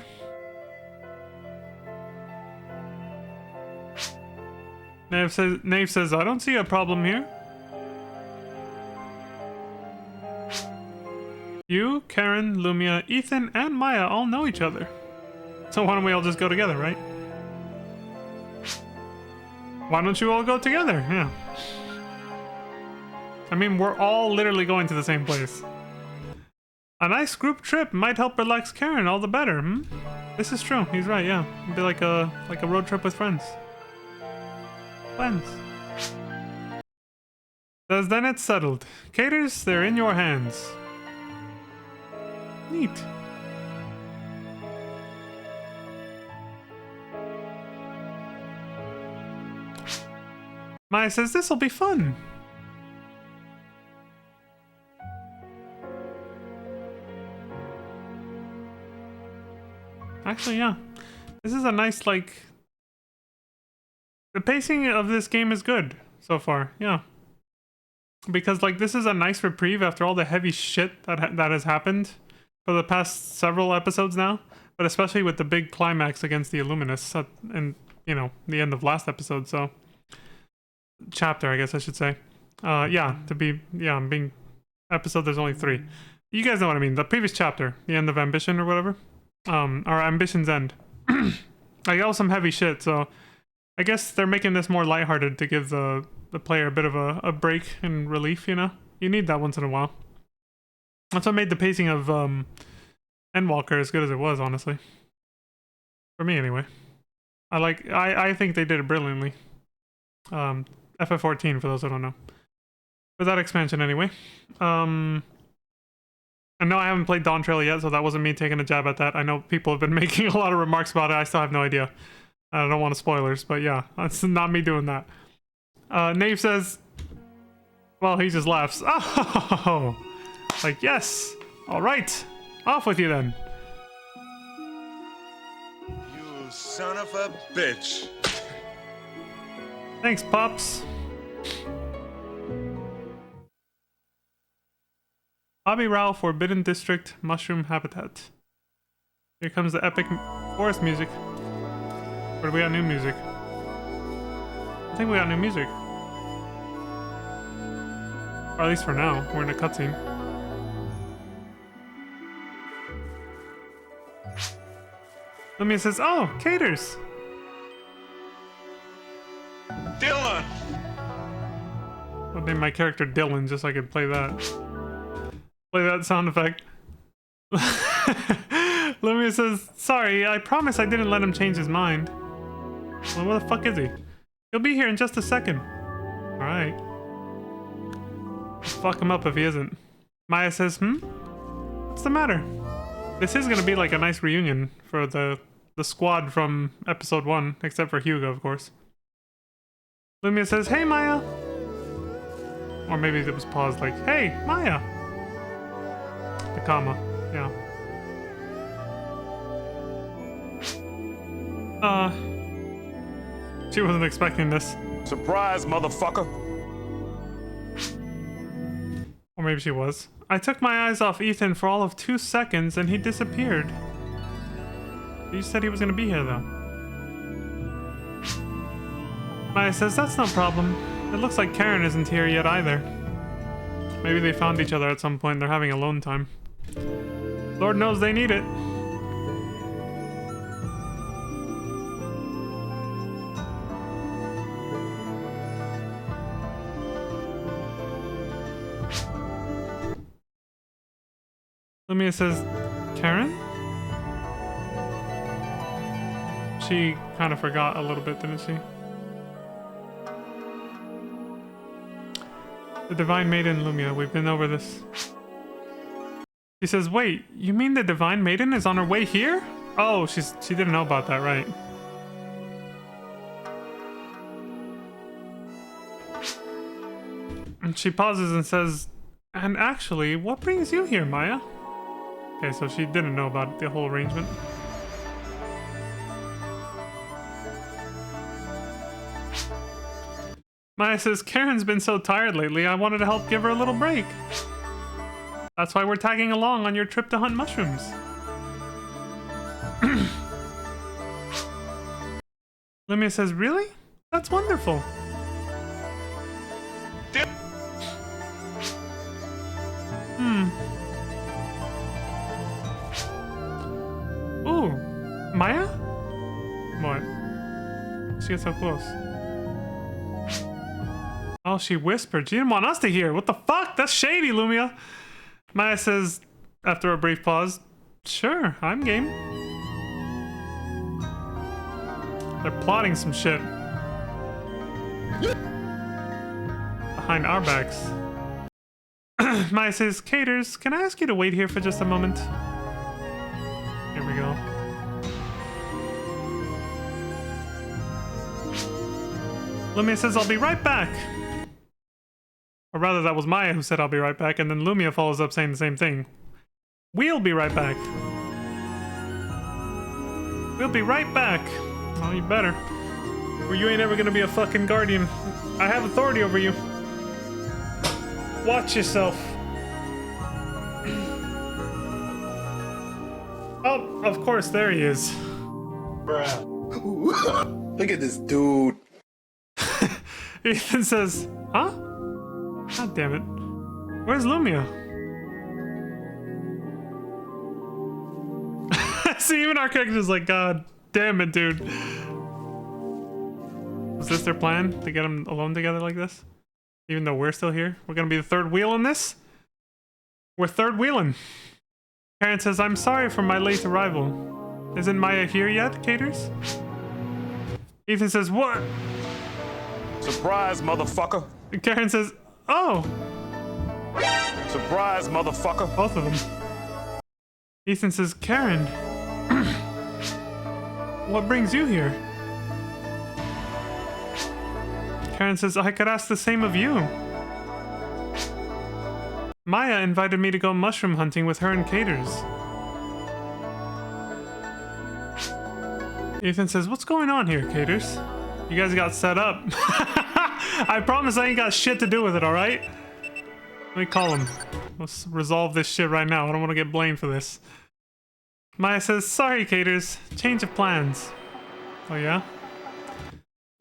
Nave says, I don't see a problem here. You, Karen, Lumia, Ethan, and Maya all know each other. So why don't we all just go together, right? Why don't you all go together? Yeah. I mean, we're all literally going to the same place. A nice group trip might help relax Karen all the better, hmm? This is true. He's right, yeah. It'd be like a road trip with friends. Friends. Says, then it's settled. Caters, they're in your hands. Neat. Maya says, this'll be fun. Actually, yeah. This is a nice, the pacing of this game is good so far, yeah. Because, this is a nice reprieve after all the heavy shit that has happened for the past several episodes now. But especially with the big climax against the Illuminus and, the end of last episode, so... Chapter, I guess I should say. Episode, there's only 3. You guys know what I mean. The previous chapter, the end of Ambition or whatever. Or Ambition's End. That was some heavy shit, so I guess they're making this more lighthearted to give the player a bit of a break and relief, You need that once in a while. That's what made the pacing of Endwalker as good as it was, honestly. For me, anyway. I think they did it brilliantly. FF14, for those who don't know. For that expansion, anyway. And no, I haven't played Dawn Trail yet, so that wasn't me taking a jab at that. I know people have been making a lot of remarks about it. I still have no idea. I don't want spoilers, but yeah, it's not me doing that. Nave says, well, he just laughs. Oh, like, yes. All right. Off with you then. You son of a bitch. Thanks, Pops. Hobby Rao, Forbidden District, Mushroom Habitat. Here comes the epic forest music. Or do we got new music? I think we got new music. Or at least for now, we're in a cutscene. Lumia says, oh, Caters! Dylan! I'll name my character Dylan just so I can play that. Play that sound effect. Lumia says, sorry, I promise I didn't let him change his mind. Well, where the fuck is he? He'll be here in just a second. Alright. Fuck him up if he isn't. Maya says, what's the matter? This is gonna be like a nice reunion for the squad from episode 1, except for Hugo, of course. Lumia says, hey, Maya. Or maybe it was paused like, hey, Maya. The comma, yeah. She wasn't expecting this. Surprise, motherfucker. Or maybe she was. I took my eyes off Ethan for all of 2 seconds and he disappeared. You said he was gonna be here though. Maya says, that's no problem. It looks like Karen isn't here yet either. Maybe they found each other at some point. They're having alone time. Lord knows they need it. Lumia says, Karen? She kind of forgot a little bit, didn't she? The Divine Maiden, Lumia, we've been over this. She says, wait, you mean the Divine Maiden is on her way here? Oh, she didn't know about that, right? And she pauses and says, and actually, what brings you here, Maya? Okay, so she didn't know about the whole arrangement. Maya says, Karen's been so tired lately, I wanted to help give her a little break. That's why we're tagging along on your trip to hunt mushrooms. Lumia says, really? That's wonderful. Ooh, Maya? What? She gets so close. Oh, she whispered. She didn't want us to hear. What the fuck? That's shady, Lumia. Maya says, after a brief pause, sure, I'm game. They're plotting some shit. Behind our backs. Maya says, Caters, can I ask you to wait here for just a moment? Here we go. Lumia says, I'll be right back. Or rather, that was Maya who said I'll be right back, and then Lumia follows up saying the same thing. We'll be right back. We'll be right back. Oh, you better. Or you ain't ever gonna be a fucking guardian. I have authority over you. Watch yourself. Oh, of course, there he is. Bruh. Look at this dude. Ethan says, huh? God damn it. Where's Lumia? See, even our character's like, God damn it, dude. Was this their plan? To get them alone together like this? Even though we're still here? We're gonna be the third wheel in this? We're third wheeling. Karen says, I'm sorry for my late arrival. Isn't Maya here yet, Caters? Ethan says, what? Surprise, motherfucker. Karen says, oh. Surprise, motherfucker. Both of them. Ethan says, Karen. What brings you here? Karen says, I could ask the same of you. Maya invited me to go mushroom hunting with her and Caters. Ethan says, what's going on here, Caters? You guys got set up. I promise I ain't got shit to do with it, alright? Let me call him. Let's resolve this shit right now. I don't want to get blamed for this. Maya says, sorry, Caters. Change of plans. Oh, yeah?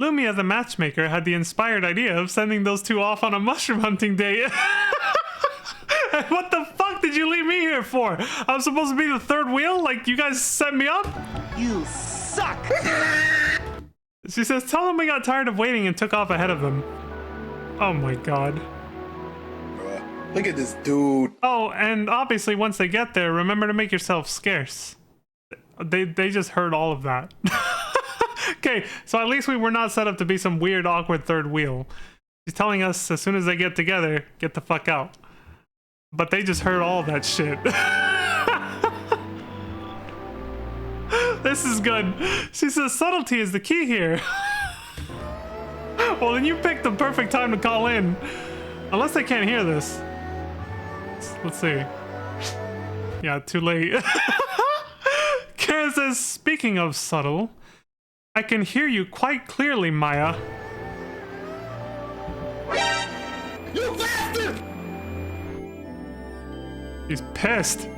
Lumia, the matchmaker, had the inspired idea of sending those two off on a mushroom hunting date. What the fuck did you leave me here for? I'm supposed to be the third wheel? Like, you guys set me up? You suck! She says, tell them we got tired of waiting and took off ahead of them. Oh my god. Look at this dude. Oh, and obviously once they get there, remember to make yourself scarce. They just heard all of that. Okay, so at least we were not set up to be some weird, awkward third wheel. She's telling us as soon as they get together, get the fuck out. But they just heard all that shit. This is good. She says subtlety is the key here. Well, then you picked the perfect time to call in. Unless they can't hear this. Let's see. Yeah, too late. Karen says, speaking of subtle, I can hear you quite clearly, Maya. You bastard! He's pissed.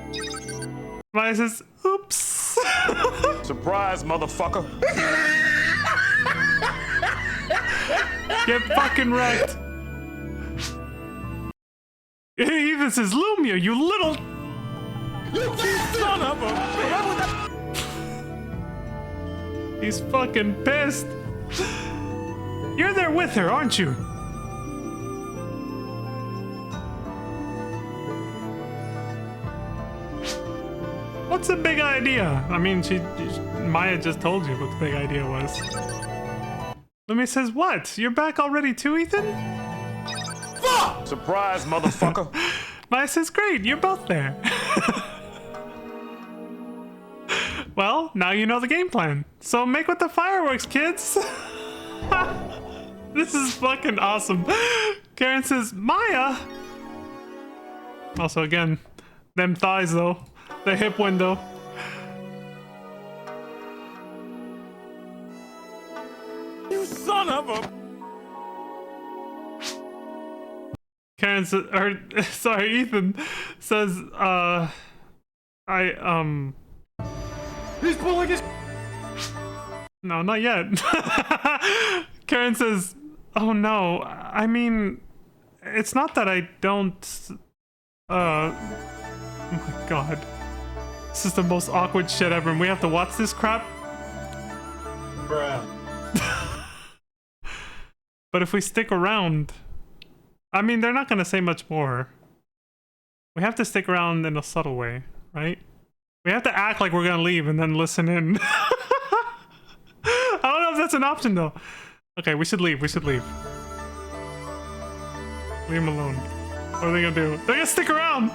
Maya says, oops. Surprise, motherfucker. Get fucking wrecked. He even says, Lumia, you little... You son of a... He's fucking pissed. You're there with her, aren't you? What's the big idea? I mean, Maya just told you what the big idea was. Lumia says, what? You're back already too, Ethan? Fuck! Surprise, motherfucker. Maya says, great, you're both there. Well, now you know the game plan. So make with the fireworks, kids. This is fucking awesome. Karen says, Maya. Also, again, them thighs, though. The hip window. You son of a... Karen says, or, sorry, Ethan says, He's pulling his... no, not yet. Karen says, oh no, I mean, it's not that I don't, oh my god. This is the most awkward shit ever, and we have to watch this crap? Bruh. But if we stick around, I mean, they're not gonna say much more. We have to stick around in a subtle way, right? We have to act like we're gonna leave and then listen in. I don't know if that's an option though. Okay, we should leave. We should leave. Leave them alone. What are they gonna do? They're gonna stick around!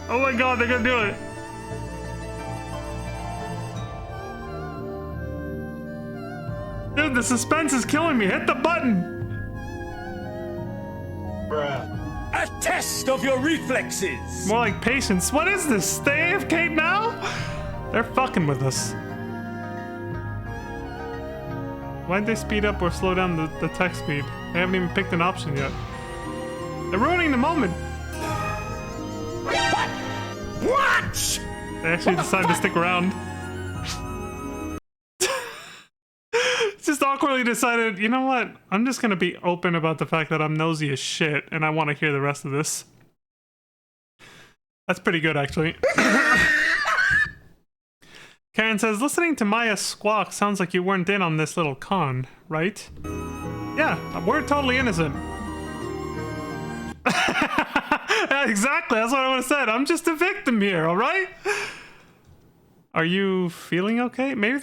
Oh my god, they're gonna do it! Dude, the suspense is killing me. Hit the button! Bruh. A test of your reflexes. More like patience. What is this? Stay AFK now? They're fucking with us. Why'd they speed up or slow down the text speed? They haven't even picked an option yet. They're ruining the moment. What? They actually decided to stick around. Just awkwardly decided, you know what? I'm just gonna be open about the fact that I'm nosy as shit and I want to hear the rest of this. That's pretty good, actually. Karen says, listening to Maya squawk sounds like you weren't in on this little con, right? Yeah, we're totally innocent. Exactly, that's what I would have said. I'm just a victim here, alright? Are you feeling okay? Maybe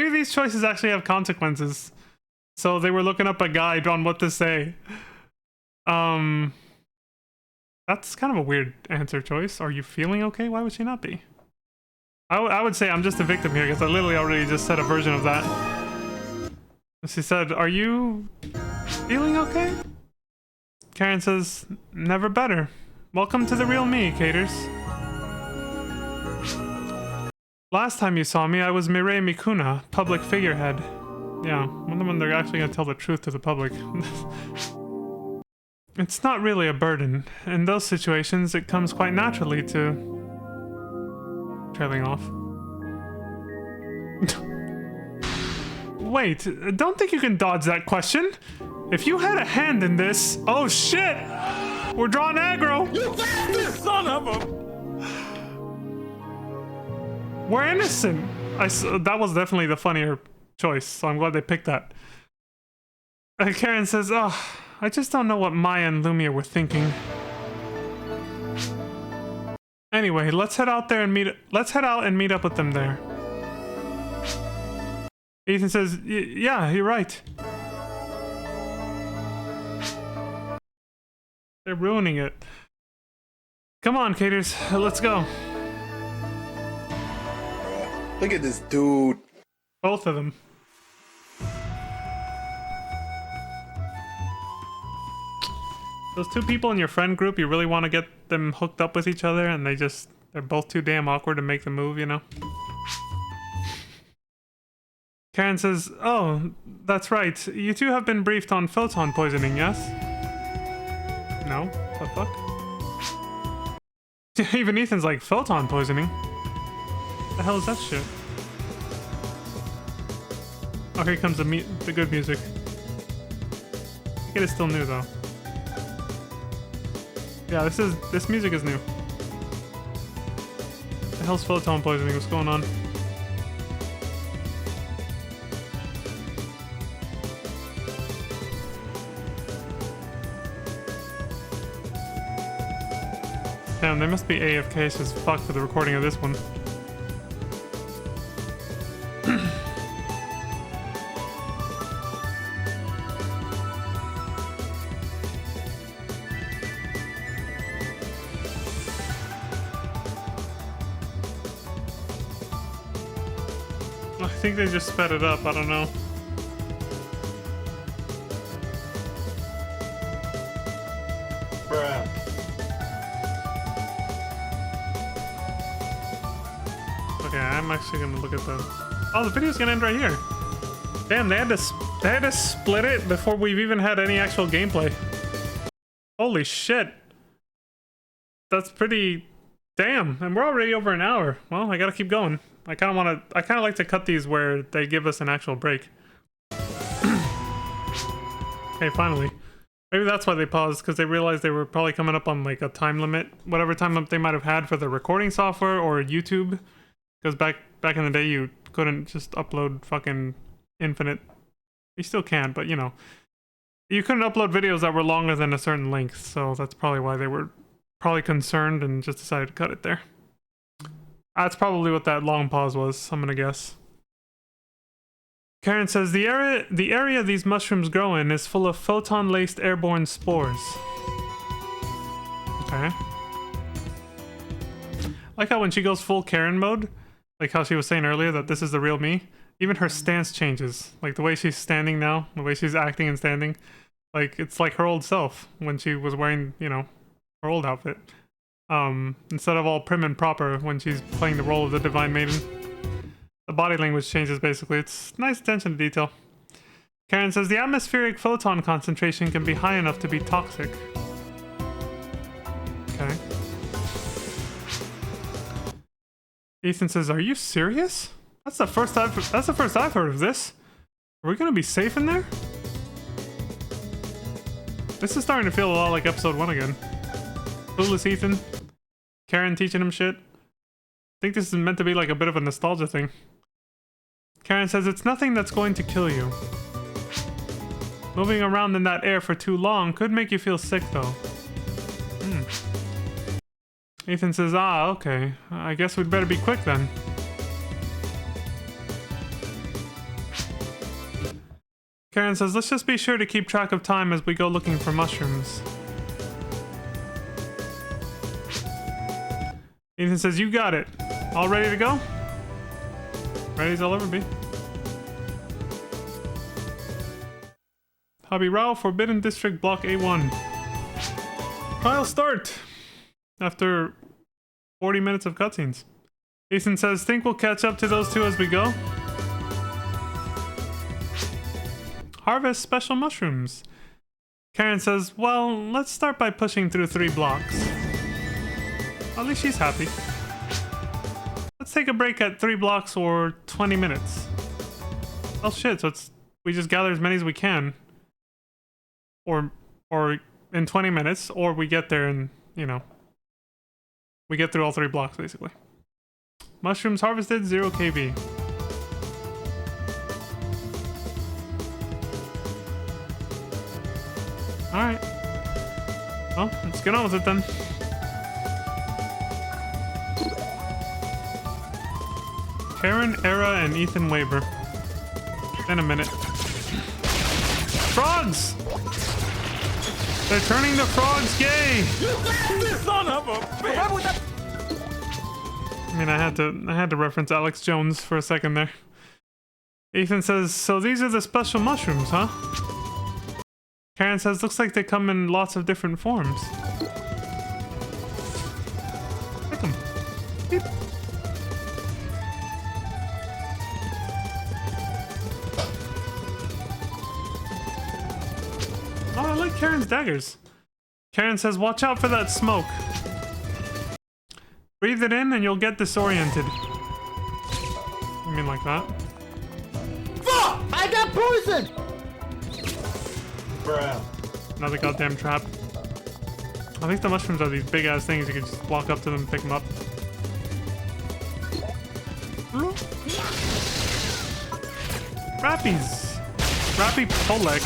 these choices actually have consequences. So they were looking up a guide on what to say. That's kind of a weird answer choice. Are you feeling okay? Why would she not be? I would say I'm just a victim here because I literally already just said a version of that. She said, "Are you feeling okay?" Karen says, "Never better. Welcome to the real me, Caters. Last time you saw me, I was Mireille Mikuna, public figurehead." Yeah, wonder when they're actually gonna tell the truth to the public. It's not really a burden. In those situations, it comes quite naturally to... Trailing off. Wait, don't think you can dodge that question. If you had a hand in this... Oh shit! We're drawing aggro! You bastard! Son of a... We're innocent! That was definitely the funnier choice, so I'm glad they picked that. Karen says, "Oh, I just don't know what Maya and Lumia were thinking." Anyway, let's head out and meet up with them there. Ethan says, "Yeah, you're right." They're ruining it. Come on, Caters, let's go. Look at this dude. Both of them. Those two people in your friend group, you really want to get them hooked up with each other, and they're both too damn awkward to make the move, you know? Karen says, "Oh, that's right. You two have been briefed on photon poisoning, yes?" No? The fuck? Even Ethan's like, photon poisoning? The hell is that shit? Oh, here comes the good music. I think it is still new though. Yeah, this music is new. The hell's photon poisoning? What's going on? Damn, they must be AFKs as fuck for the recording of this one. I think they just sped it up, I don't know. Bruh. Okay, I'm actually gonna look at the... Oh, the video's gonna end right here. Damn, they had to split it before we've even had any actual gameplay. Holy shit. That's pretty... Damn, and we're already over an hour. Well, I gotta keep going. I kind of like to cut these where they give us an actual break. Okay, finally. Maybe that's why they paused, because they realized they were probably coming up on like a time limit, whatever time limit they might have had for the recording software or YouTube. Because back in the day, you couldn't just upload fucking infinite. You still can, but you know, you couldn't upload videos that were longer than a certain length. So that's probably why they were probably concerned and just decided to cut it there. That's probably what that long pause was, I'm gonna guess. Karen says, the area these mushrooms grow in is full of photon-laced airborne spores. Okay. Like how when she goes full Karen mode, like how she was saying earlier that this is the real me, even her stance changes. Like the way she's standing now, the way she's acting and standing. Like, it's like her old self when she was wearing, you know, her old outfit. Instead of all prim and proper when she's playing the role of the Divine Maiden. The body language changes, basically. It's nice attention to detail. Karen says, the atmospheric photon concentration can be high enough to be toxic. Okay. Ethan says, are you serious? That's the first I've heard of this. Are we gonna be safe in there? This is starting to feel a lot like episode 1 again. Clueless Ethan. Karen teaching him shit. I think this is meant to be like a bit of a nostalgia thing. Karen says, it's nothing that's going to kill you. Moving around in that air for too long could make you feel sick though. Ethan says, ah, okay. I guess we'd better be quick then. Karen says, let's just be sure to keep track of time as we go looking for mushrooms. Ethan says, you got it. All ready to go? Ready as I'll ever be. Hobby Rao, Forbidden District, Block A1. Trial start! After 40 minutes of cutscenes. Ethan says, think we'll catch up to those two as we go? Harvest special mushrooms. Karen says, well, let's start by pushing through 3 blocks. At least she's happy. Let's take a break at 3 blocks or 20 minutes. Oh shit, so we just gather as many as we can. Or in 20 minutes, or we get there and, you know, we get through all 3 blocks basically. Mushrooms harvested, 0 KV. Alright. Well, let's get on with it then. Karen, Era, and Ethan Weber. In a minute. Frogs! They're turning the frogs gay! Son of a bitch! I mean, I had to reference Alex Jones for a second there. Ethan says, so these are the special mushrooms, huh? Karen says, looks like they come in lots of different forms. Pick them. Beep. Oh, I like Karen's daggers. Karen says, watch out for that smoke. Breathe it in and you'll get disoriented. You mean like that? Fuck! I got poison! Bruh. Another goddamn trap. I think the mushrooms are these big ass things. You can just walk up to them and pick them up. Rappies! Rappy Polek.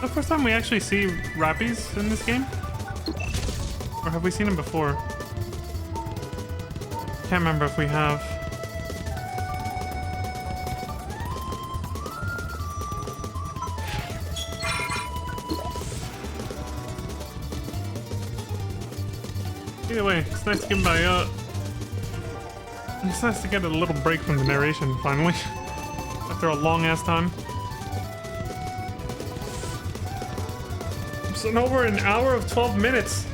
The first time we actually see Rappies in this game? Or have we seen them before? Can't remember if we have. Either way, it's nice to get it's nice to get a little break from the narration finally. After a long ass time. It's been over an hour of 12 minutes.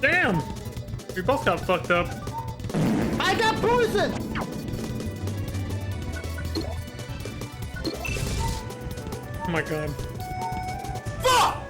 Damn! We both got fucked up. I got poison! Oh my god. Fuck!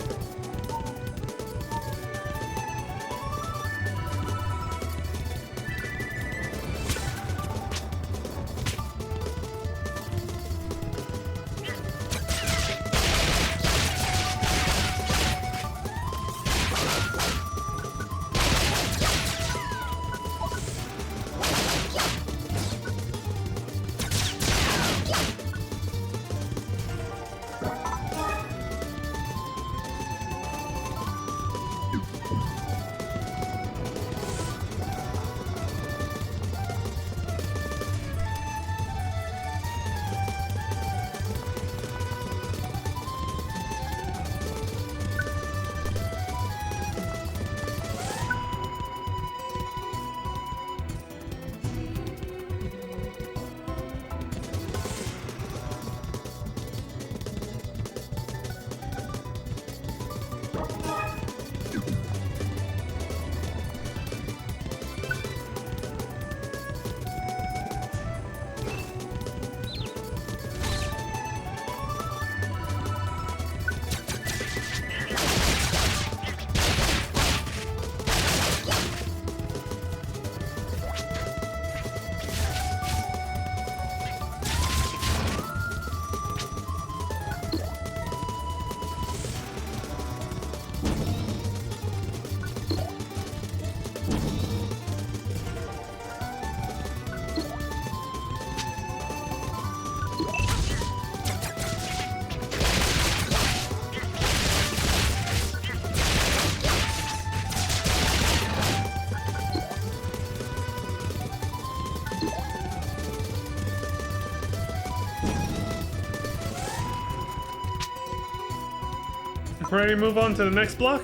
Ready to move on to the next block?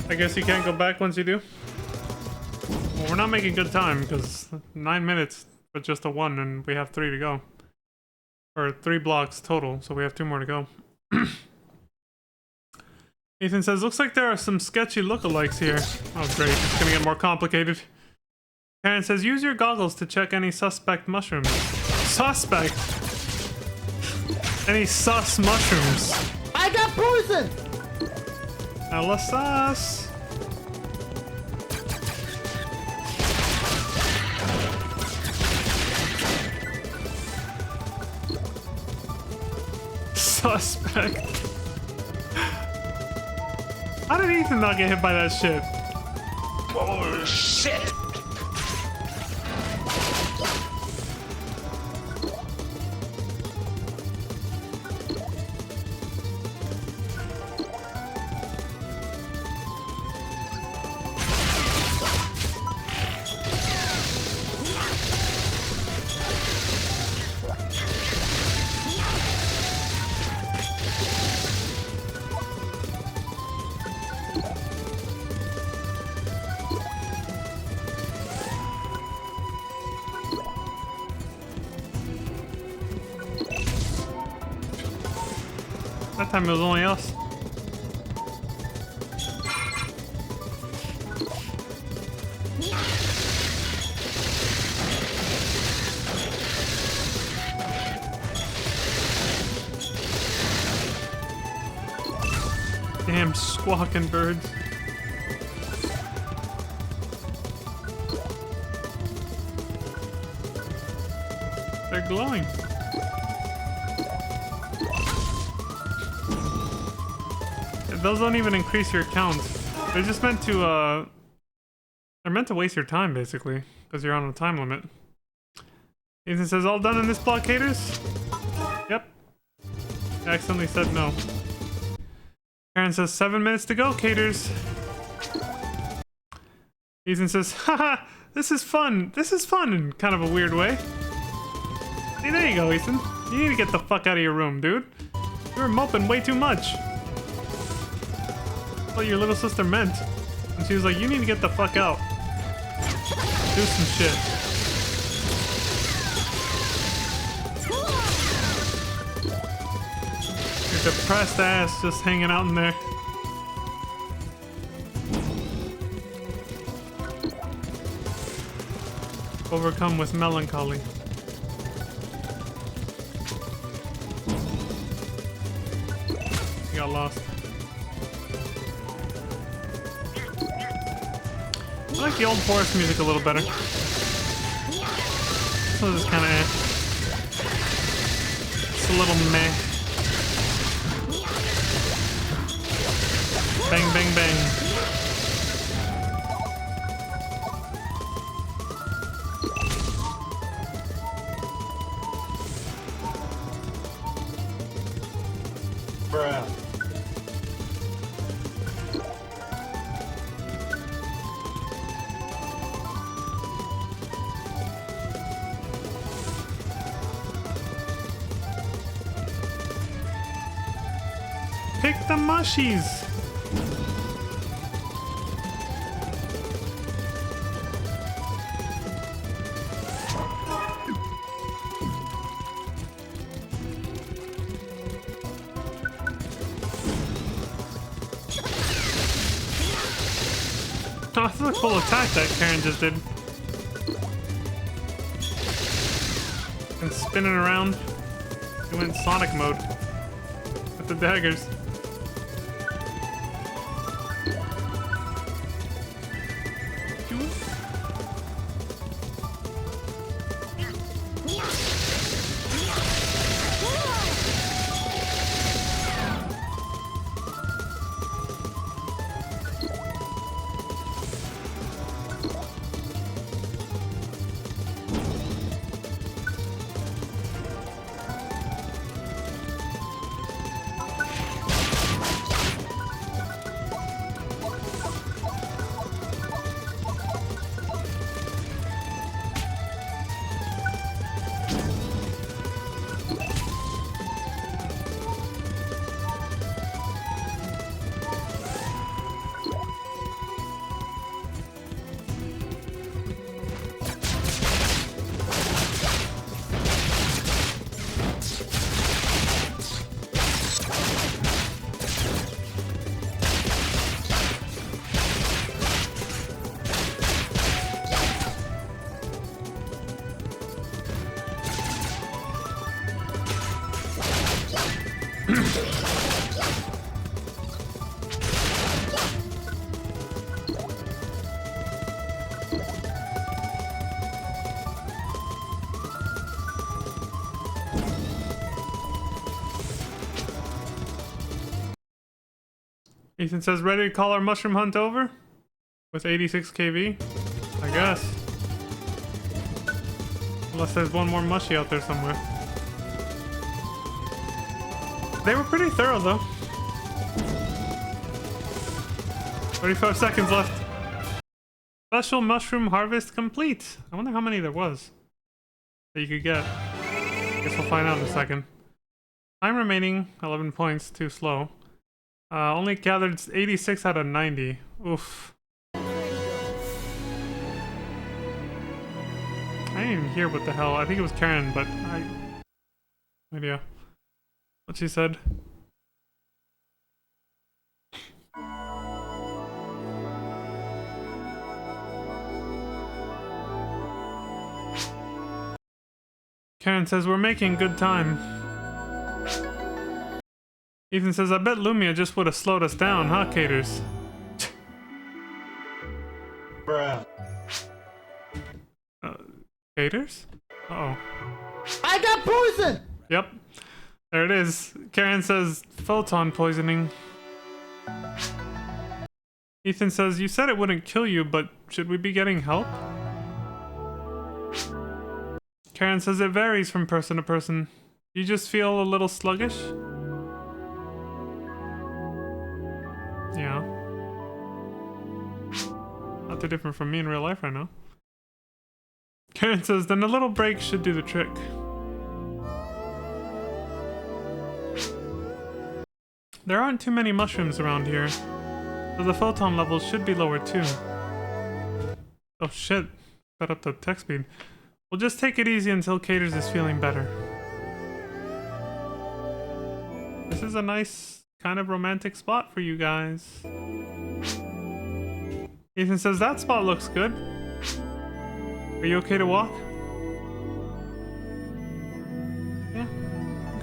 I guess you can't go back once you do. Well, we're not making good time because 9 minutes, but just a 1, and we have 3 to go. Or 3 blocks total, so we have 2 more to go. Ethan says, looks like there are some sketchy lookalikes here. Oh great, it's gonna get more complicated. Karen says, use your goggles to check any suspect mushrooms. Suspect? Any sus mushrooms? I got poison! Hella sus. Suspect. How did Ethan not get hit by that shit? Oh, shit! That time it was only us. Damn squawking birds. They're glowing. Those don't even increase your count. They're just meant to, they're meant to waste your time, basically, because you're on a time limit. Ethan says, all done in this block, haters? Yep. I accidentally said no. Karen says, 7 minutes to go, caters. Ethan says, haha, this is fun. This is fun in kind of a weird way. Hey, there you go, Ethan. You need to get the fuck out of your room, dude. You were moping way too much. What your little sister meant. And she was like, you need to get the fuck out. Do some shit. Your depressed ass just hanging out in there. Overcome with melancholy. You got lost. I like the old forest music a little better. This one's just kind of it's a little meh. Bang, bang, bang. Bruh. Pick the mushies. Oh, that's a cool attack that Karen just did. And spinning around. He went Sonic mode with the daggers. Ethan says, ready to call our mushroom hunt over? With 86 kV? I guess. Unless there's one more mushy out there somewhere. They were pretty thorough though. 35 seconds left. Special mushroom harvest complete. I wonder how many there was that you could get. Guess we'll find out in a second. Time remaining, 11 points, too slow. Only gathered 86 out of 90. Oof. I didn't even hear what the hell. I think it was Karen, but no idea what she said. Karen says, we're making good time. Ethan says, I bet Lumia just would have slowed us down, huh, Caters? Bruh. Caters? Uh-oh. I got poison! Yep. There it is. Karen says, photon poisoning. Ethan says, you said it wouldn't kill you, but should we be getting help? Karen says, it varies from person to person. You just feel a little sluggish? Yeah. Not too different from me in real life right now. Karen says, then a little break should do the trick. There aren't too many mushrooms around here, so the photon levels should be lower too. Oh shit, got up the text speed. We'll just take it easy until Caters is feeling better. This is a nice, kind of romantic spot for you guys. Ethan says, that spot looks good. Are you okay to walk? Yeah,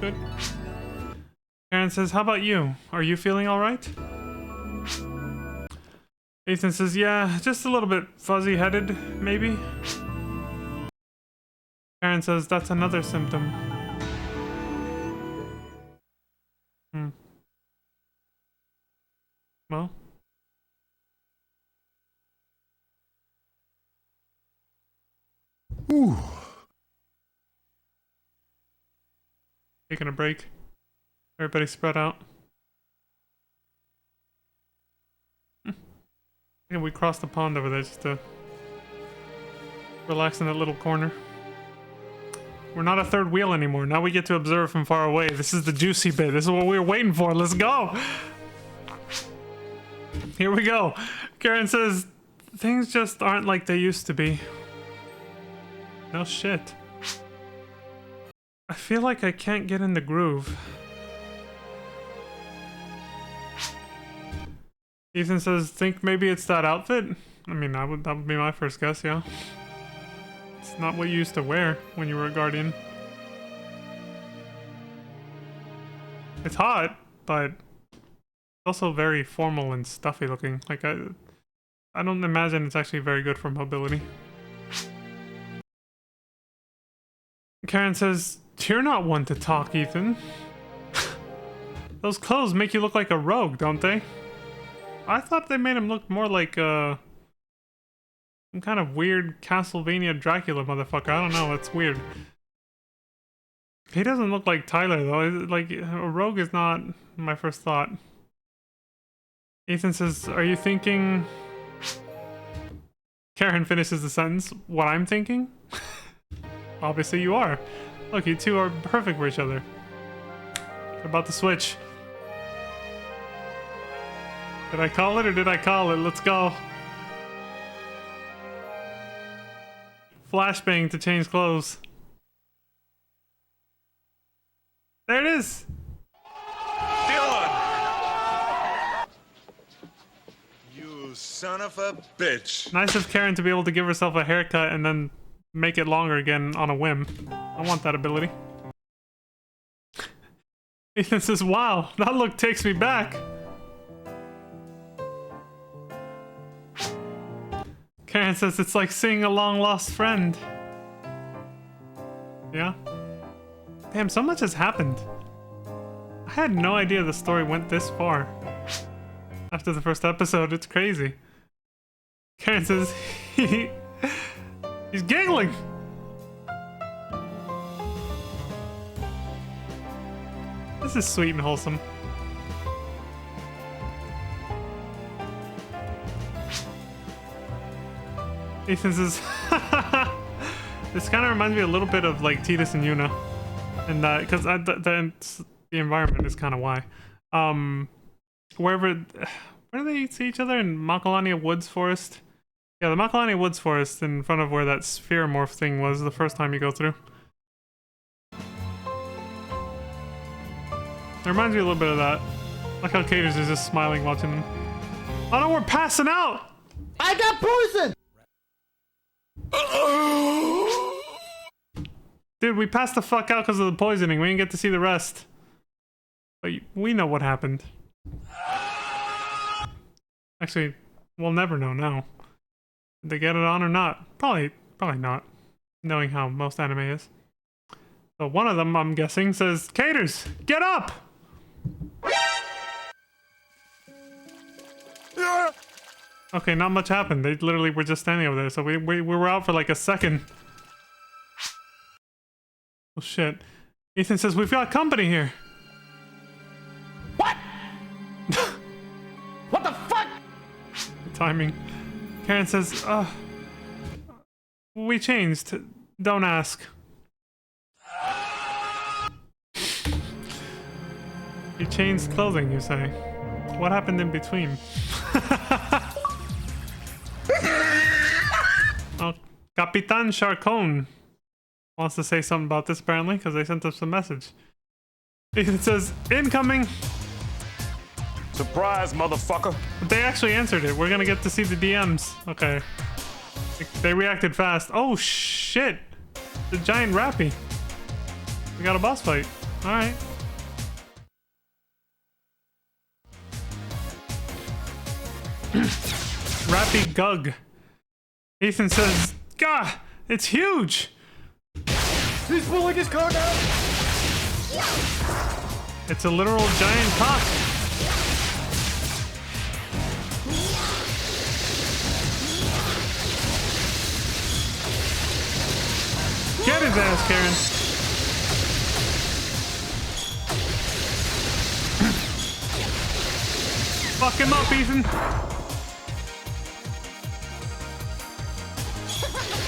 good. Karen says, how about you? Are you feeling alright? Ethan says, yeah, just a little bit fuzzy-headed, maybe. Karen says, that's another symptom. Well. Ooh. Taking a break. Everybody spread out. And we crossed the pond over there just to relax in that little corner. We're not a third wheel anymore. Now we get to observe from far away. This is the juicy bit. This is what we were waiting for. Let's go. Here we go. Karen says, things just aren't like they used to be. No shit. I feel like I can't get in the groove. Ethan says, think maybe it's that outfit? I mean, that would be my first guess, yeah. It's not what you used to wear when you were a guardian. It's hot, but it's also very formal and stuffy looking. Like, I don't imagine it's actually very good for mobility. Karen says, you're not one to talk, Ethan. Those clothes make you look like a rogue, don't they? I thought they made him look more like some kind of weird Castlevania Dracula motherfucker. I don't know, it's weird. He doesn't look like Tyler though. Like, a rogue is not my first thought. Ethan says, are you thinking... Karen finishes the sentence, what I'm thinking? Obviously you are. Look, you two are perfect for each other. They're about to switch. Did I call it or did I call it? Let's go. Flashbang to change clothes. There it is. Dylan! You son of a bitch. Nice of Karen to be able to give herself a haircut and then make it longer again on a whim. I want that ability. Ethan says, wow, that look takes me back. Karen says it's like seeing a long-lost friend. Yeah? Damn, so much has happened. I had no idea the story went this far. after the first episode. It's crazy. Karen says he's giggling. This is sweet and wholesome. Ethan says, this kind of reminds me a little bit of like Titus and Yuna, and because the environment is kind of why. Where do they see each other? In Macalania Woods Forest? Yeah, the Macalania Woods Forest in front of where that sphere morph thing was the first time you go through. It reminds me a little bit of that. Like how Caters is just smiling watching them. Oh no, we're passing out! I got poison! Dude, we passed the fuck out because of the poisoning. We didn't get to see the rest. But we know what happened. Actually, we'll never know now. Did they get it on or not? Probably not, knowing how most anime is. So one of them, I'm guessing, says, Caters, get up! Okay, not much happened. They literally were just standing over there, so we were out for like a second. Oh shit. Ethan says, we've got company here. What? What the fuck? The timing. Karen says, we changed. Don't ask. You changed clothing, you say. What happened in between? Oh, Capitan Charcone wants to say something about this apparently because they sent us a message. It says, incoming. Surprise, motherfucker. But they actually answered it. We're gonna get to see the DMs. Okay. They reacted fast. Oh shit! The giant Rappy. We got a boss fight. Alright. Rappy Gug. Ethan says, "Gah, it's huge." He's pulling his car down. It's a literal giant cock. Get his ass, Karen. Fuck him up, Ethan.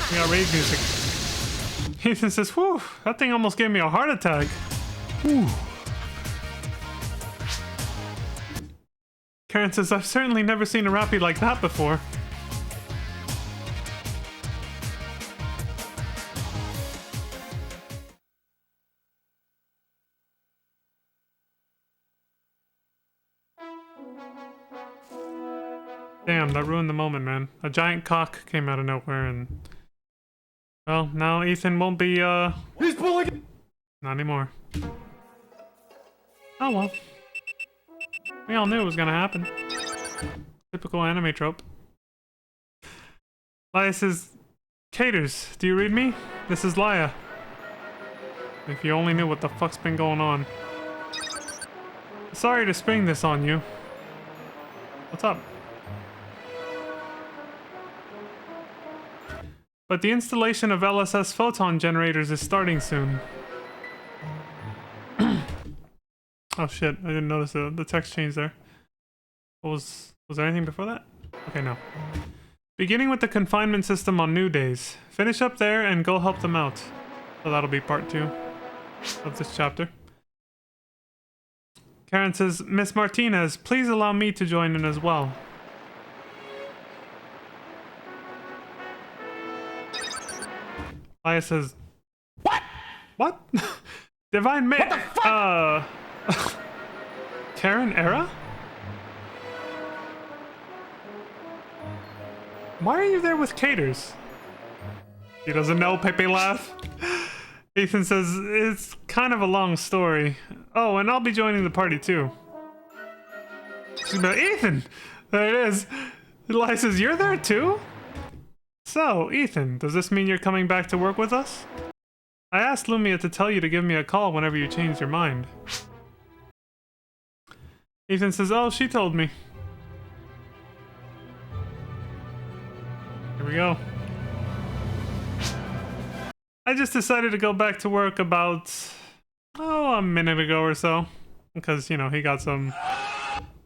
We got rave music. Ethan says, whew, that thing almost gave me a heart attack. Whew. Karen says, I've certainly never seen a Rappy like that before. Damn, that ruined the moment, man. A giant cock came out of nowhere and... Well, now Ethan won't be, He's pulling. not anymore. Oh well. We all knew it was gonna happen. Typical anime trope. Laya says, Caters, do you read me? This is Laya. If you only knew what the fuck's been going on. Sorry to spring this on you. What's up? But the installation of LSS photon generators is starting soon. Oh shit, I didn't notice the text change there. Was there anything before that? Okay, no. Beginning with the confinement system on new days. Finish up there and go help them out. So that'll be part 2 of this chapter. Karen says, Miss Martinez, please allow me to join in as well. Laya says, what? What? Divine What the fuck? Karen Era? Why are you there with Caters? He doesn't know, Pepe laugh. Ethan says, it's kind of a long story. Oh, and I'll be joining the party too. She's like, Ethan! There it is. Laya says, you're there too? So, Ethan, does this mean you're coming back to work with us? I asked Lumia to tell you to give me a call whenever you change your mind. Ethan says, oh, she told me. Here we go. I just decided to go back to work about, a minute ago or so. Because, you know, he got some...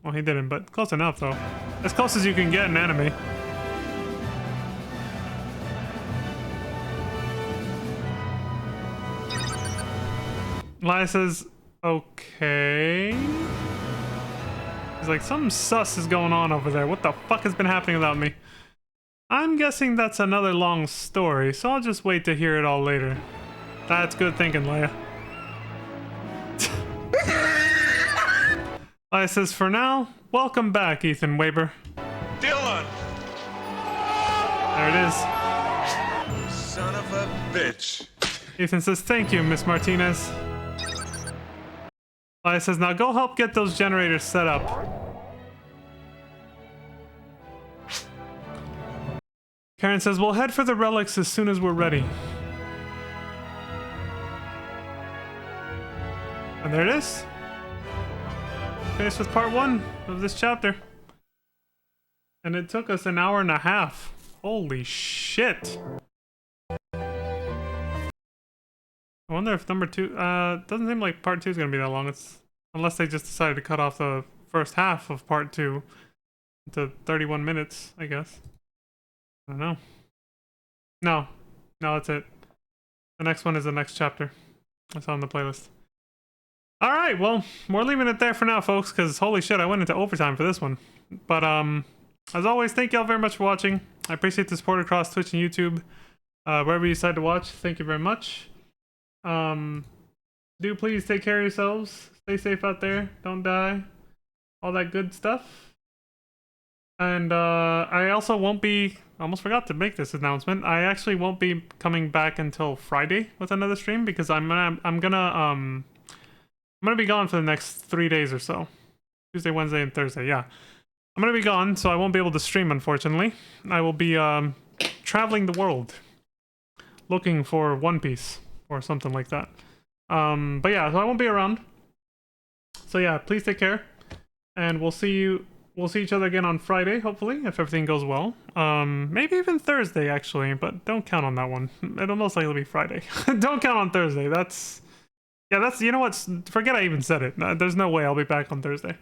Well, he didn't, but close enough, though. As close as you can get in anime. Laya says, okay. He's like, something sus is going on over there. What the fuck has been happening without me? I'm guessing that's another long story, so I'll just wait to hear it all later. That's good thinking, Leia. Leia says, for now, welcome back, Ethan Weber. Dylan! There it is. Son of a bitch. Ethan says, thank you, Miss Martinez. Leia says, now go help get those generators set up. Karen says, we'll head for the relics as soon as we're ready. And there it is. Finished with part 1 of this chapter. And it took us an hour and a half. Holy shit. I wonder if number 2, doesn't seem like part 2 is going to be that long. It's unless they just decided to cut off the first half of part 2 to 31 minutes, I guess. I don't know. No, that's it. The next one is the next chapter. That's on the playlist. All right, well, we're leaving it there for now, folks, because holy shit, I went into overtime for this one. But as always, thank y'all very much for watching. I appreciate the support across Twitch and YouTube. Wherever you decide to watch, thank you very much. Do please take care of yourselves. Stay safe out there. Don't die. All that good stuff. And I also won't be... I almost forgot to make this announcement. I actually won't be coming back until Friday with another stream because I'm gonna be gone for the next 3 days or so. Tuesday, Wednesday, and Thursday. Yeah, I'm gonna be gone, so I won't be able to stream. Unfortunately, I will be traveling the world, looking for One Piece or something like that. But yeah, so I won't be around. So yeah, please take care, and we'll see each other again on Friday, hopefully, if everything goes well. Maybe even Thursday, actually, but don't count on that one. It'll most likely be Friday. Don't count on Thursday. That's, you know what? Forget I even said it. There's no way I'll be back on Thursday.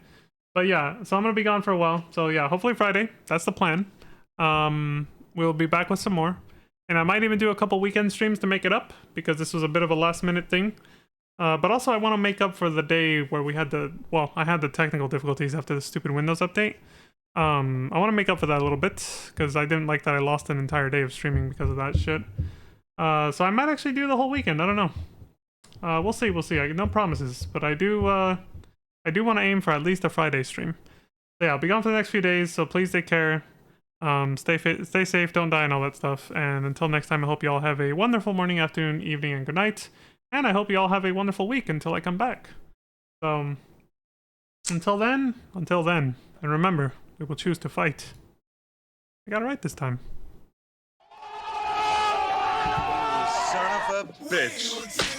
But yeah, so I'm going to be gone for a while. So yeah, hopefully Friday. That's the plan. We'll be back with some more. And I might even do a couple weekend streams to make it up, because this was a bit of a last minute thing. But also I want to make up for the day where we had I had the technical difficulties after the stupid Windows update. I want to make up for that a little bit, because I didn't like that I lost an entire day of streaming because of that shit. So I might actually do the whole weekend, I don't know. We'll see. No promises, but I do want to aim for at least a Friday stream. So yeah, I'll be gone for the next few days, so please take care. Stay safe, don't die, and all that stuff. And until next time, I hope you all have a wonderful morning, afternoon, evening, and good night. And I hope you all have a wonderful week until I come back. So, until then, and remember, we will choose to fight. I got it right this time. Son of a bitch.